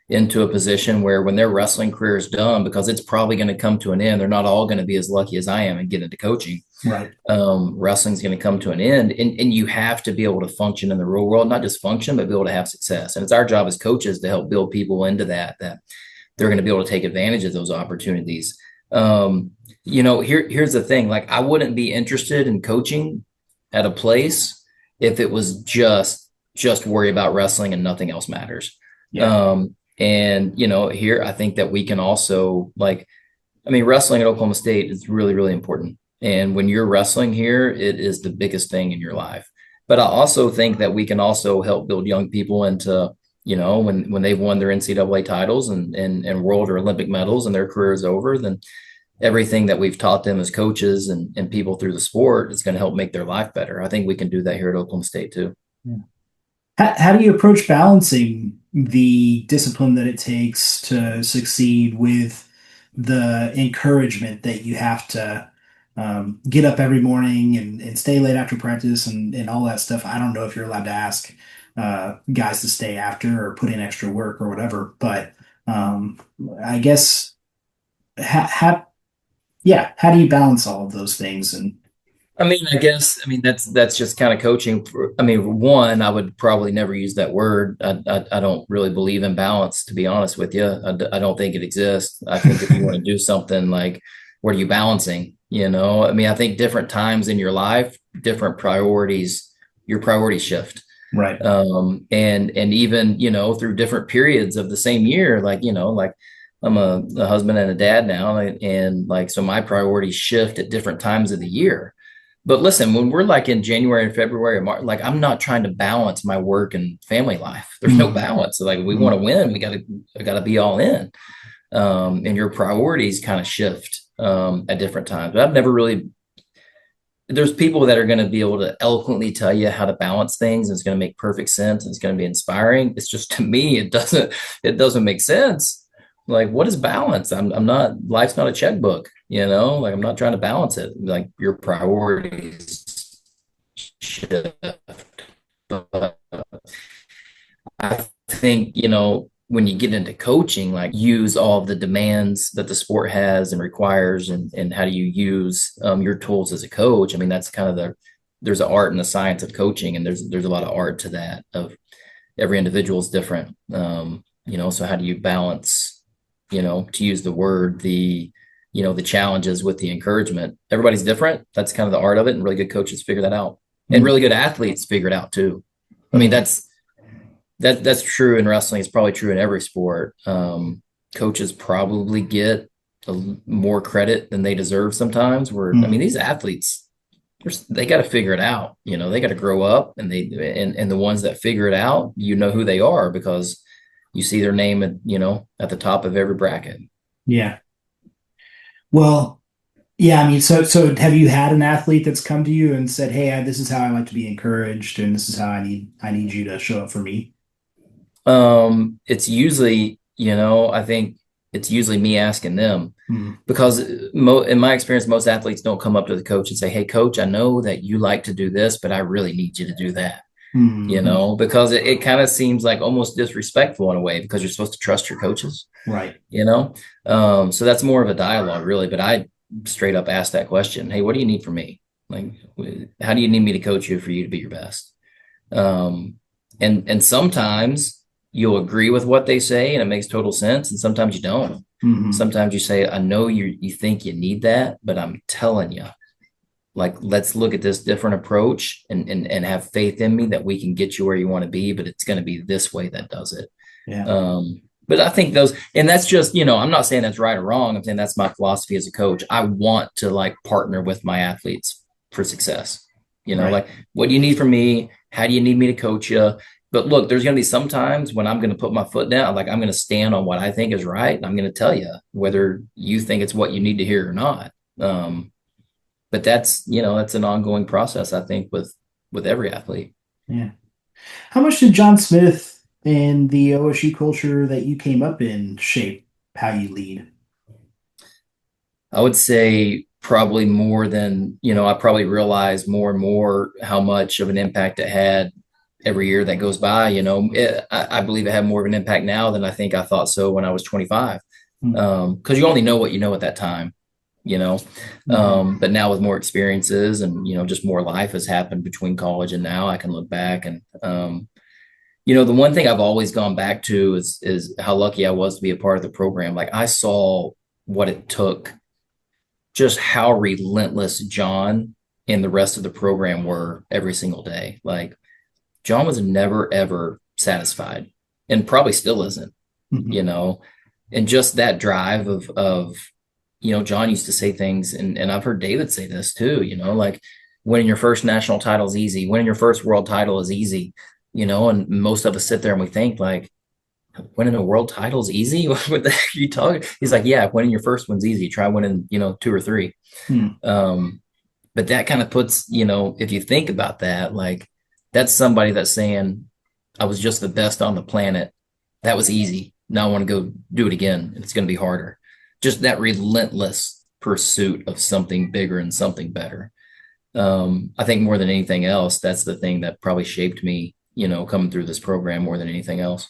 into a position where when their wrestling career is done, because it's probably going to come to an end, they're not all going to be as lucky as I am and get into coaching. Right. Wrestling's going to come to an end, and you have to be able to function in the real world, not just function, but be able to have success. And it's our job as coaches to help build people into that they're going to be able to take advantage of those opportunities. Here's the thing: like, I wouldn't be interested in coaching at a place if it was just worry about wrestling and nothing else matters. Yeah. And here I think that we can also, like, I mean, wrestling at Oklahoma State is really, really important. And when you're wrestling here, it is the biggest thing in your life. But I also think that we can also help build young people into, when they've won their NCAA titles and world or Olympic medals and their career is over, then everything that we've taught them as coaches and people through the sport is going to help make their life better. I think we can do that here at Oklahoma State too. Yeah. How do you approach balancing the discipline that it takes to succeed with the encouragement that you have to get up every morning and stay late after practice and all that stuff? I don't know if you're allowed to ask guys to stay after or put in extra work or whatever, but I guess yeah, how do you balance all of those things? And That's just kind of coaching. One, I would probably never use that word. I don't really believe in balance, to be honest with you. I don't think it exists. I think if you want to do something, like, what are you balancing? I think different times in your life, different priorities, your priorities shift. right. And even, through different periods of the same year, like I'm a husband and a dad now, and like, so my priorities shift at different times of the year. But listen, when we're like in January and February and March, like, I'm not trying to balance my work and family life. There's no balance. So, like, we want to win, I gotta be all in. And your priorities kind of shift at different times. But I've never really, there's people that are going to be able to eloquently tell you how to balance things, and it's going to make perfect sense, and it's going to be inspiring. It's just, to me, it doesn't make sense. Like, what is balance? I'm not, life's not a checkbook, like, I'm not trying to balance it. Like, your priorities shift. But I think, when you get into coaching, like, use all of the demands that the sport has and requires, and how do you use your tools as a coach. That's kind of there's an art and a science of coaching, and there's a lot of art to that. Of every individual is different. So how do you balance, to use the word, the challenges with the encouragement? Everybody's different. That's kind of the art of it. And really good coaches figure that out, and really good athletes figure it out too. That's true in wrestling. It's probably true in every sport. Coaches probably get more credit than they deserve sometimes. These athletes, they got to figure it out. They got to grow up, and the ones that figure it out, who they are, because you see their name at the top of every bracket. Yeah. Well, yeah, so have you had an athlete that's come to you and said, "Hey, this is how I like to be encouraged, and this is how I need you to show up for me"? It's usually, I think it's usually me asking them, Hmm. because in my experience, most athletes don't come up to the coach and say, "Hey, coach, I know that you like to do this, but I really need you to do that." Hmm. Because it kind of seems like almost disrespectful in a way, because you're supposed to trust your coaches, Right. So that's more of a dialogue, really. But I straight up ask that question: "Hey, what do you need from me? Like, how do you need me to coach you for you to be your best?" And sometimes you'll agree with what they say and it makes total sense, and sometimes you don't. Hmm. Sometimes you say, "I know you think you need that, but I'm telling you, like, let's look at this different approach, and have faith in me that we can get you where you want to be, but it's going to be this way that does it." Yeah. But I think and that's just, I'm not saying that's right or wrong. I'm saying that's my philosophy as a coach. I want to, like, partner with my athletes for success. Right. Like, what do you need from me? How do you need me to coach you? But look, there's going to be some times when I'm going to put my foot down. Like, I'm going to stand on what I think is right, and I'm going to tell you whether you think it's what you need to hear or not. But that's an ongoing process, I think, with every athlete. Yeah. How much did John Smith and the OSU culture that you came up in shape how you lead? I would say probably more than, I probably realized more and more how much of an impact it had every year that goes by. I believe it had more of an impact now than I think I thought so when I was 25. Mhm. Because you only know what you know at that time, you know. But now with more experiences and, just more life has happened between college and now, I can look back and, the one thing I've always gone back to is how lucky I was to be a part of the program. Like I saw what it took, just how relentless John and the rest of the program were every single day. Like John was never ever satisfied and probably still isn't, you Mhm. know. And just that drive of John used to say things, and I've heard David say this too, like winning your first national title is easy, winning your first world title is easy, and most of us sit there and we think like winning a world title is easy. What the heck are you talking? He's like, yeah, winning your first one's easy. Try winning, two or three. Mhm. Um, but that kind of puts, if you think about that, like that's somebody that's saying, I was just the best on the planet. That was easy. Now I want to go do it again. It's going to be harder. Just that relentless pursuit of something bigger and something better. I think more than anything else, that's the thing that probably shaped me, coming through this program more than anything else.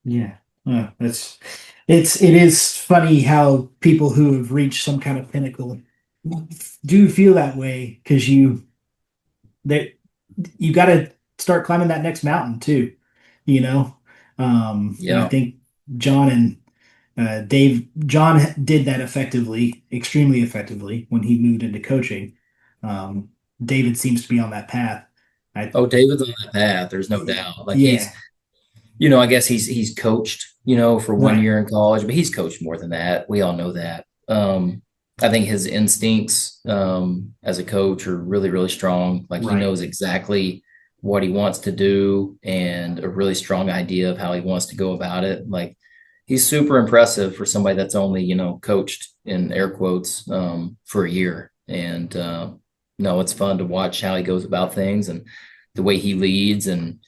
Yeah. It is funny how people who have reached some kind of pinnacle do feel that way because that you got to start climbing that next mountain too, you know. And I Yeah. think John and John did that extremely effectively when he moved into coaching. Um, David seems to be on that path. I Oh, David's on that path. There's no doubt. Like Yeah, I guess he's coached, for one right, year in college, but he's coached more than that. We all know that. I think his instincts as a coach are really, really strong. Like he right. knows exactly what he wants to do and a really strong idea of how he wants to go about it. Like he's super impressive for somebody that's only, coached in air quotes for a year. And no, it's fun to watch how he goes about things and the way he leads and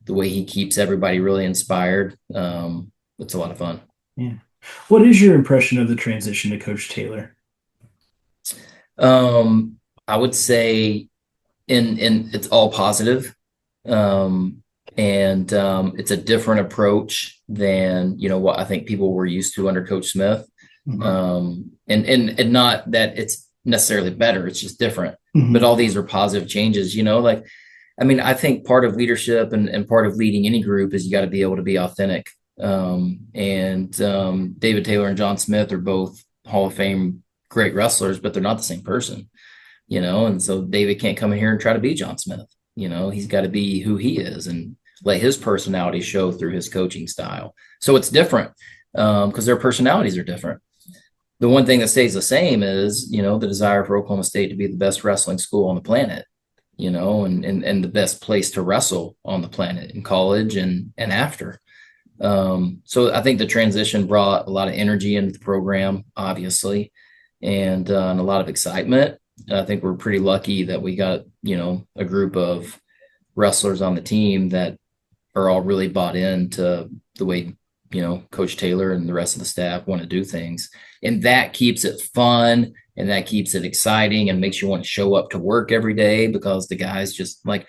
the way he keeps everybody really inspired. It's a lot of fun. Yeah. What is your impression of the transition to Coach Taylor? Um, I would say in it's all positive. Um, and it's a different approach than what I think people were used to under Coach Smith. Mhm. And not that it's necessarily better, it's just different. But Mhm. all these are positive changes, like I mean, I think part of leadership and part of leading any group is you got to be able to be authentic. And David Taylor and John Smith are both Hall of Fame great wrestlers, but they're not the same person, and so David can't come in here and try to be John Smith. He's got to be who he is and let his personality show through his coaching style. So it's different because their personalities are different. The one thing that stays the same is, the desire for Oklahoma State to be the best wrestling school on the planet, and the best place to wrestle on the planet in college and after. So I think the transition brought a lot of energy into the program, obviously, and a lot of excitement. And I think we're pretty lucky that we got, a group of wrestlers on the team that are all really bought into the way, Coach Taylor and the rest of the staff want to do things. And that keeps it fun and that keeps it exciting and makes you want to show up to work every day because the guys just like,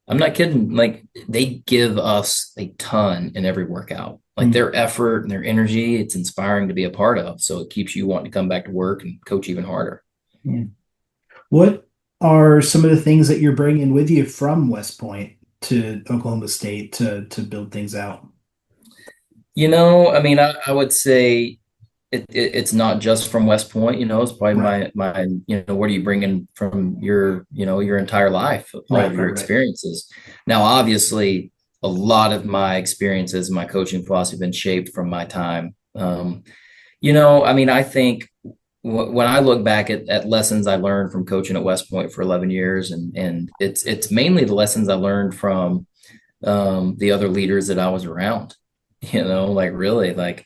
I'm not kidding. Like they give us a ton in every workout. Like Mhm. their effort and their energy, it's inspiring to be a part of. So it keeps you wanting to come back to work and coach even harder. Yeah. What are some of the things that you're bringing with you from West Point to Oklahoma State to build things out? I mean, I would say it's not just from West Point, it's probably Right, my, what are you bringing from your entire life, all right, of right, your right. experiences. Now, obviously, a lot of my experiences, my coaching philosophy have been shaped from my time. I mean, I think when I look back at lessons I learned from coaching at West Point for 11 years, and it's mainly the lessons I learned from the other leaders that I was around. Like really, like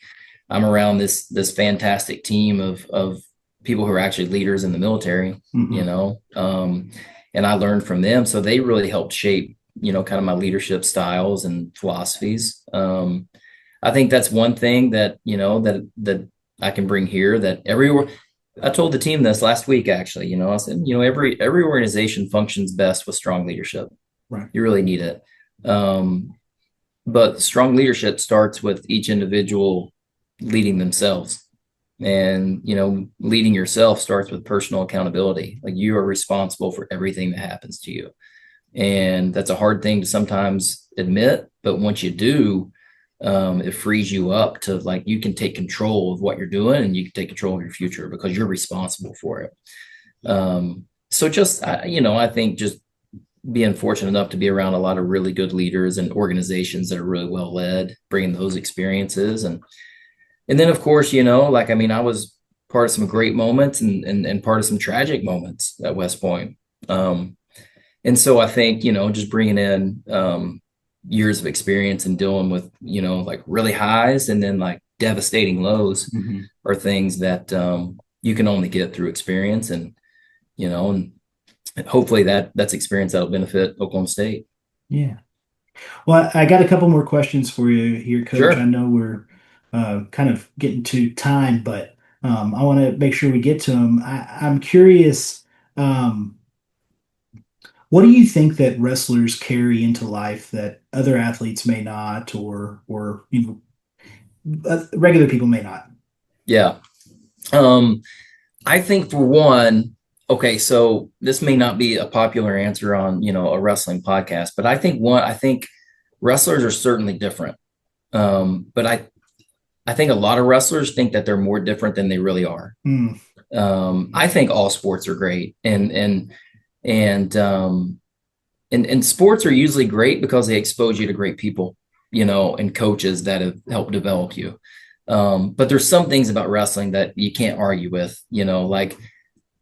I'm around this fantastic team of people who are actually leaders in the military. Hmm. And I learned from them, so they really helped shape kind of my leadership styles and philosophies. I think that's one thing that that I can bring here that everywhere I told the team this last week, actually. I said, every organization functions best with strong leadership. Right. You really need it. But strong leadership starts with each individual leading themselves. And, leading yourself starts with personal accountability. Like, you are responsible for everything that happens to you. And that's a hard thing to sometimes admit. But once you do, it frees you up to, like, you can take control of what you're doing, and you can take control of your future because you're responsible for it. So just, I think just being fortunate enough to be around a lot of really good leaders and organizations that are really well led, bringing those experiences. And then, of course, I was part of some great moments and part of some tragic moments at West Point. And so I think, just bringing in years of experience and dealing with, like really highs and then like devastating lows are things that you can only get through experience. And hopefully that's experience that'll benefit Oklahoma State. Yeah. Well, I got a couple more questions for you here, Coach. Sure. I know we're kind of getting to time, but I want to make sure we get to them. I'm curious, what do you think that wrestlers carry into life that other athletes may not, or regular people may not? Yeah. I think for one, okay, so this may not be a popular answer on, a wrestling podcast, but I think wrestlers are certainly different. But I think a lot of wrestlers think that they're more different than they really are. Mm. I think all sports are great, and sports are usually great because they expose you to great people, and coaches that have helped develop you. But there's some things about wrestling that you can't argue with, like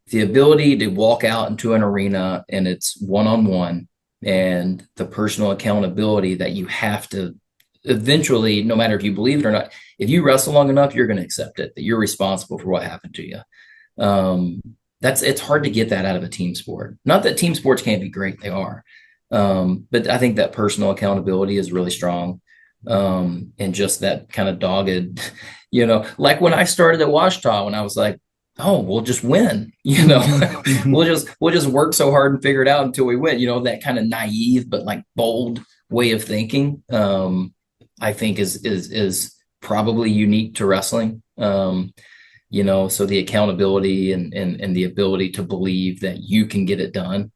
the ability to walk out into an arena and it's one-on-one, and the personal accountability that you have to eventually, no matter if you believe it or not, if you wrestle long enough, you're going to accept it, that you're responsible for what happened to you. It's hard to get that out of a team sport. Not that team sports can't be great, they are. But I think that personal accountability is really strong. And just that kind of dogged, like when I started at Washita, when I was like, oh, we'll just win, we'll just work so hard and figure it out until we win, that kind of naive, but like bold way of thinking, I think is probably unique to wrestling. So the accountability and the ability to believe that you can get it done.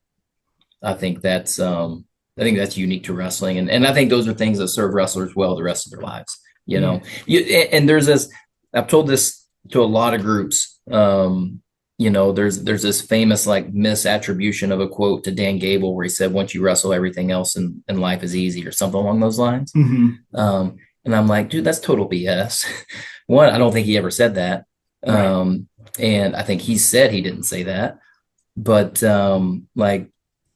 I think that's unique to wrestling. And I think those are things that serve wrestlers well the rest of their lives, and there's this, I've told this to a lot of groups. There's this famous like misattribution of a quote to Dan Gable where he said, once you wrestle, everything else in life is easy, or something along those lines. And I'm like, dude, that's total BS. One, I don't think he ever said that. Right. And I think he said he didn't say that, but like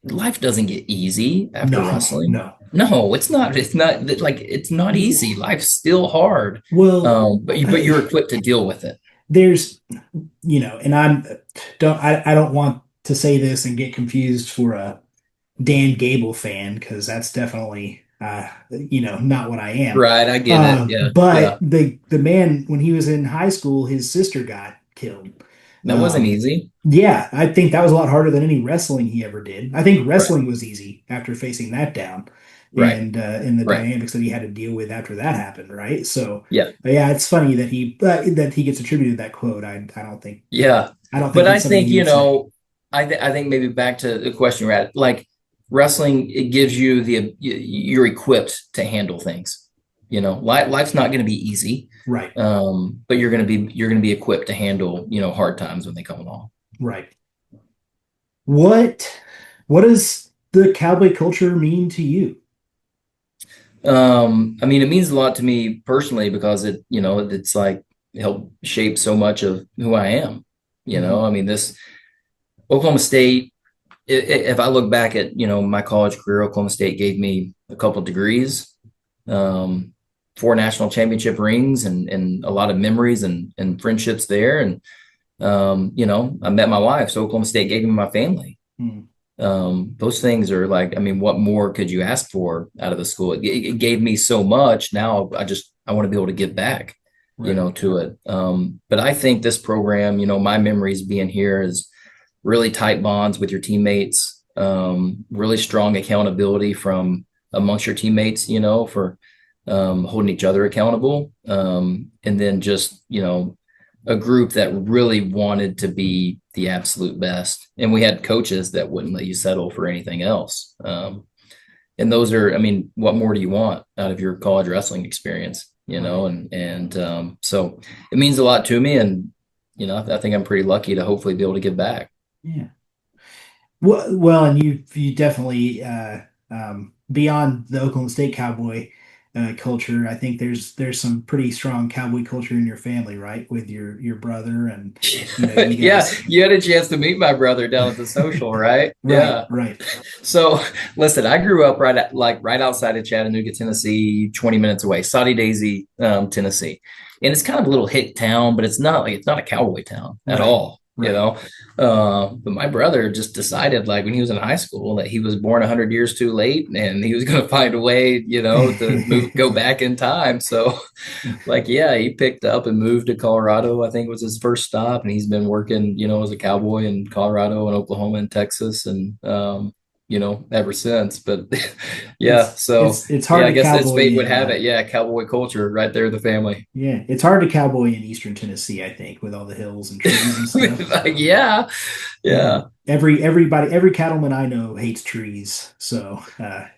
life doesn't get easy after wrestling. No, it's not. It's not like, it's not easy. Life's still hard. Well, but you're equipped to deal with it. There's, and I don't want to say this and get confused for a Dan Gable fan, because that's definitely not what I am. Right, I get it. Yeah. But the man, when he was in high school, his sister got killed. That wasn't easy. Yeah, I think that was a lot harder than any wrestling he ever did. I think wrestling was easy after facing that down. Right. And in the dynamics that he had to deal with after that happened, right? So yeah, it's funny that he gets attributed that quote. I don't think. Yeah, I don't think. But I think I think maybe back to the question you're at, like wrestling, it gives you you're equipped to handle things. Life's not going to be easy, right? But you're going to be equipped to handle hard times when they come along, right? What does the Cowboy culture mean to you? I mean, it means a lot to me personally because it's like helped shape so much of who I am. I mean, this Oklahoma State, if I look back at, my college career, Oklahoma State gave me a couple of degrees, 4 national championship rings, and a lot of memories and friendships there. And, I met my wife, so Oklahoma State gave me my family. Those things are like, I mean, what more could you ask for out of the school? It gave me so much. Now I want to be able to give back. Right. to it. But I think this program, my memories being here is really tight bonds with your teammates, really strong accountability from amongst your teammates, for holding each other accountable. And then just, a group that really wanted to be the absolute best. And we had coaches that wouldn't let you settle for anything else. And those are, I mean, what more do you want out of your college wrestling experience, so it means a lot to me. And, I think I'm pretty lucky to hopefully be able to give back. Yeah. Well, and you definitely beyond the Oklahoma State Cowboy culture. I think there's some pretty strong Cowboy culture in your family, right? With your brother and you Yeah, guys. you had a chance to meet my brother down at the social, right? Right, Yeah. right. So listen, I grew up right outside of Chattanooga, Tennessee, 20 minutes away, Soddy Daisy, Tennessee. And it's kind of a little hick town, but it's not a cowboy town at Right, all, right. But my brother just decided, like, when he was in high school, that he was born 100 years too late and he was going to find a way, to go back in time. So like, yeah, he picked up and moved to Colorado. I think was his first stop, and he's been working, as a cowboy in Colorado and Oklahoma and Texas, and ever since. But yeah, so It's yeah, hard I to guess as cowboy fate would in have it, yeah, cowboy culture right there in the family. yeah, it's hard to cowboy in Eastern Tennessee, I think, with all the hills and trees and stuff. Like, yeah, Yeah. yeah. Every cattleman I know hates trees. So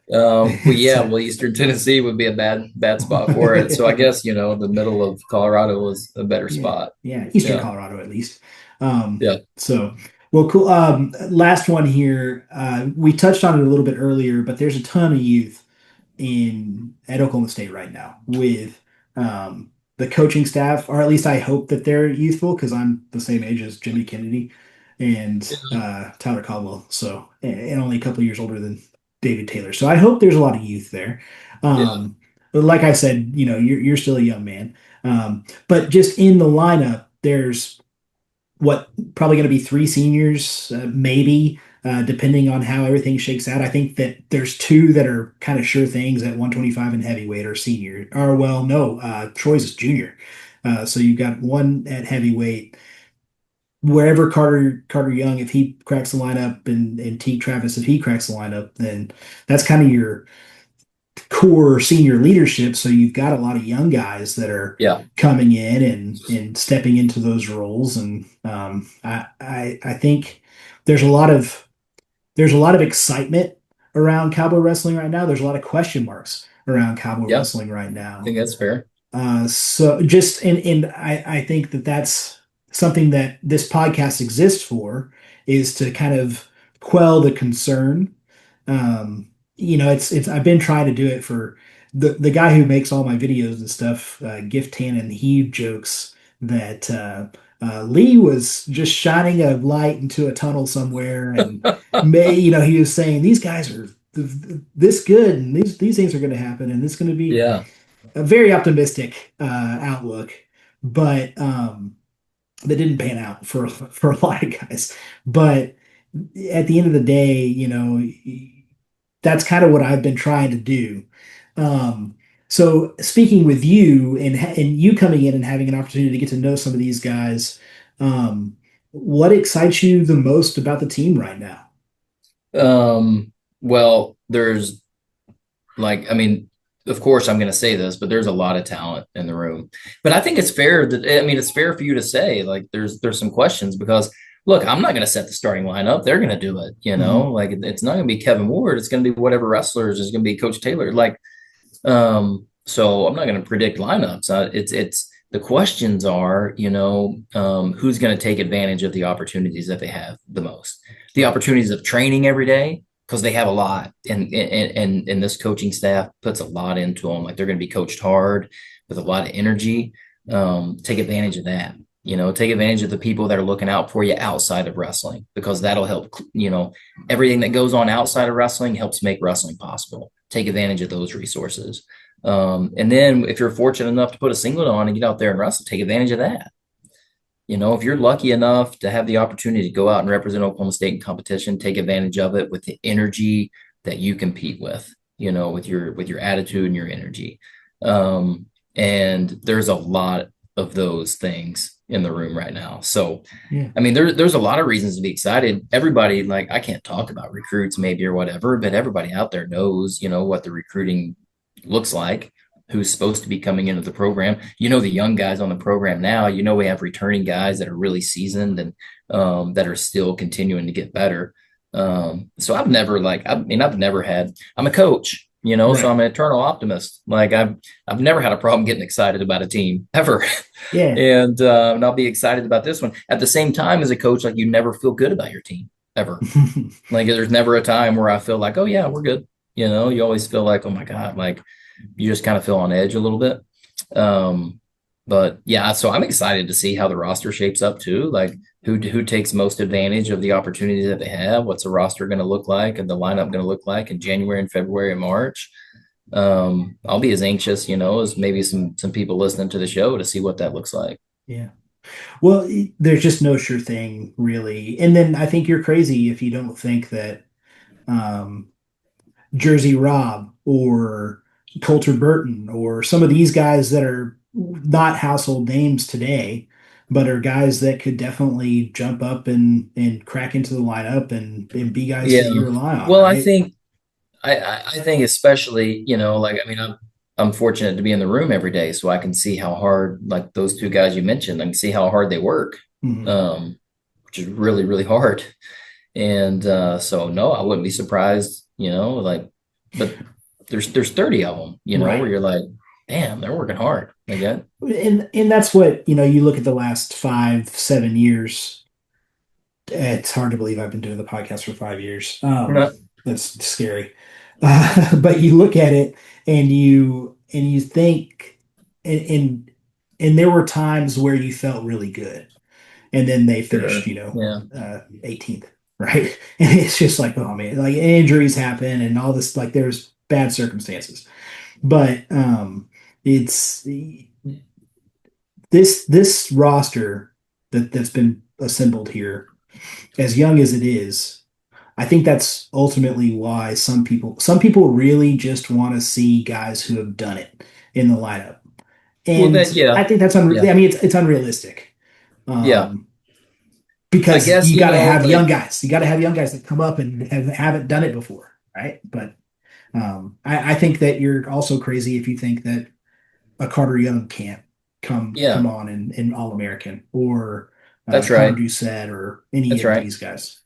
Well, it's yeah, well, Eastern Tennessee would be a bad spot for it. So I guess, the middle of Colorado is a better yeah, spot. yeah, Eastern Yeah. Colorado at least. Yeah. So well, cool. Last one here. We touched on it a little bit earlier, but there's a ton of youth in at Oklahoma State right now with the coaching staff, or at least I hope that they're youthful because I'm the same age as Jimmy Kennedy and Tyler Caldwell, so and only a couple of years older than David Taylor. So I hope there's a lot of youth there. Yeah. But like I said, you're still a young man. But just in the lineup, there's what probably going to be three seniors, maybe, depending on how everything shakes out. I think that there's two that are kind of sure things at 125 and heavyweight are senior. Or well, no, Troy's is junior. So you've got one at heavyweight. Wherever Carter Young, if he cracks the lineup, and Teague Travis, if he cracks the lineup, then that's kind of your core senior leadership. So you've got a lot of young guys that are Yeah. coming in and stepping into those roles. And I think there's a lot of excitement around cowboy wrestling right now. There's a lot of question marks around cowboy Yeah. wrestling right I now. think that's fair. So just and I think that that's something that this podcast exists for, is to kind of quell the concern. It's I've been trying to do it for the guy who makes all my videos and stuff, Gift Tannen. He jokes that Lee was just shining a light into a tunnel somewhere, and he was saying these guys are this good, and these things are going to happen, and it's going to be Yeah. a very optimistic outlook, but that didn't pan out for a lot of guys. But at the end of the day, that's kind of what I've been trying to do. So speaking with you and you coming in and having an opportunity to get to know some of these guys, what excites you the most about the team right now? Well, there's I mean, of course I'm going to say this, but there's a lot of talent in the room. But I think it's fair it's fair for you to say, like, there's some questions, because look, I'm not going to set the starting lineup. They're going to do it, Mhm. like, it's not going to be Kevin Ward. It's going to be whatever wrestlers is going to be Coach Taylor. So I'm not going to predict lineups. It's the questions are, who's going to take advantage of the opportunities that they have the most, the opportunities of training every day, because they have a lot, and this coaching staff puts a lot into them. Like, they're going to be coached hard with a lot of energy. Take advantage of that. Take advantage of the people that are looking out for you outside of wrestling, because that'll help. Everything that goes on outside of wrestling helps make wrestling possible. Take advantage of those resources. And then if you're fortunate enough to put a singlet on and get out there and wrestle, take advantage of that. If you're lucky enough to have the opportunity to go out and represent Oklahoma State in competition, take advantage of it with the energy that you compete with, with your attitude and your energy. And there's a lot of those things in the room right now. So, Yeah. I mean, there's a lot of reasons to be excited. Everybody, like, I can't talk about recruits maybe or whatever, but everybody out there knows, what the recruiting looks like, who's supposed to be coming into the program. The young guys on the program now, we have returning guys that are really seasoned and that are still continuing to get better. So I've never had, I'm a coach, so Right. I'm an eternal optimist. Like I've never had a problem getting excited about a team ever. Yeah. And I'll be excited about this one. At the same time, as a coach, like you never feel good about your team ever. Like there's never a time where I feel like, oh yeah, we're good. You always feel like, oh my God, like you just kind of feel on edge a little bit. But yeah, so I'm excited to see how the roster shapes up too. Like who takes most advantage of the opportunities that they have. What's the roster going to look like and the lineup going to look like in January and February and March? I'll be as anxious, as maybe some people listening to the show to see what that looks like. Yeah. Well, there's just no sure thing really. And then I think you're crazy if you don't think that um, Jersey Rob or Coulter Burton or some of these guys that are not household names today, but are guys that could definitely jump up and crack into the lineup and be guys that Yeah. you rely on, Well, I right? think I think especially, like I mean, I'm fortunate to be in the room every day, so I can see how hard, like those two guys you mentioned, I can see how hard they work, Mhm. um, which is really, really hard. And so no, I wouldn't be surprised, like, but there's 30 of them, where Right. you're like, damn, they're working hard. Like that. And that's what, you look at the last 5, 7 years. It's hard to believe I've been doing the podcast for 5 years. No, That's scary. But you look at it and you think and, and and there were times where you felt really good, and then they finished, sure. Yeah. 18th, right? And it's just like, oh man, like injuries happen and all this, like there's bad circumstances. But it's this roster that's been assembled here, as young as it is. I think that's ultimately why some people really just want to see guys who have done it in the lineup. Well, And then, yeah, I think that's yeah, I mean it's unrealistic. yeah. Um, I because guess, you got to have young like, guys. You got to have young guys that come up and haven't done it before, right? But I think that you're also crazy if you think that a Carter Young can't come yeah, on in All American, or that's Connor right. Doucette or any That's of right. these guys.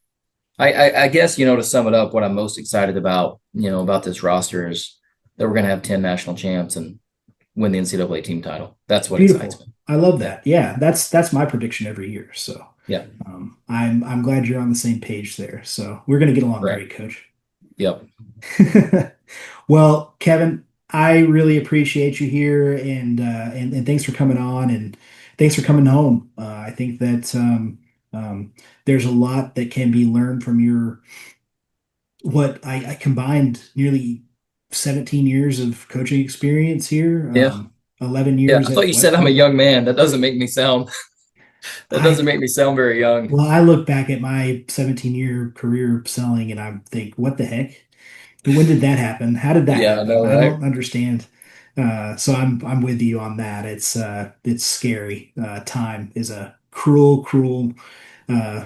I guess, to sum it up, what I'm most excited about, about this roster is that we're going to have 10 national champs and win the NCAA team title. That's what excites Beautiful. me. I love that. Yeah, that's my prediction every year. So Yeah. I'm glad you're on the same page there. So we're gonna get along Right. great, Coach. Yep. Well, Kevin, I really appreciate you here, and thanks for coming on, and thanks for coming home. I think that there's a lot that can be learned from your what I combined nearly 17 years of coaching experience here, Yeah. 11 Yeah. years I thought at you said I'm a Westwood. young man. That doesn't I make me sound very young. Well, I look back at my 17-year career selling and I think, what the heck? When did that happen? How did that Yeah, I happen? know, I right? don't understand. So I'm with you on that. It's scary. Time is a cruel, cruel uh,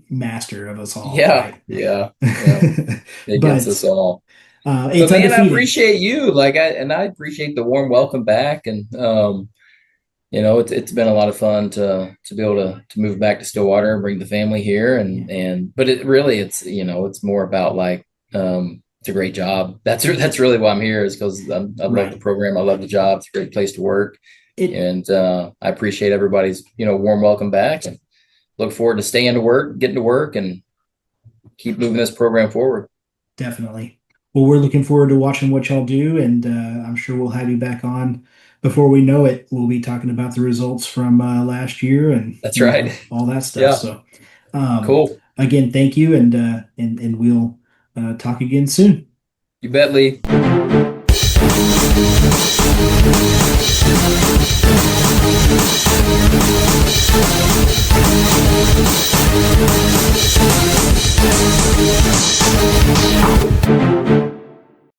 master of us all, Yeah. right? Yeah. Yeah. It gets us But all. But it's man, I undefeated. appreciate you. I appreciate the warm welcome back. And it's been a lot of fun to be able to move back to Stillwater and bring the family here. Yeah, But it really, it's more about like, it's a great job. That's really why I'm here, is because I love the right. program. I love the job. It's a great place to work. It And I appreciate everybody's, warm welcome back, and look forward to staying to work, getting to work, and keep moving this program forward. Definitely. Well, we're looking forward to watching what y'all do, and I'm sure we'll have you back on before we know it. We'll be talking about the results from last year and That's right. all that stuff. Yeah. So, um, Cool. again, thank you, and we'll talk again soon. You bet, Lee.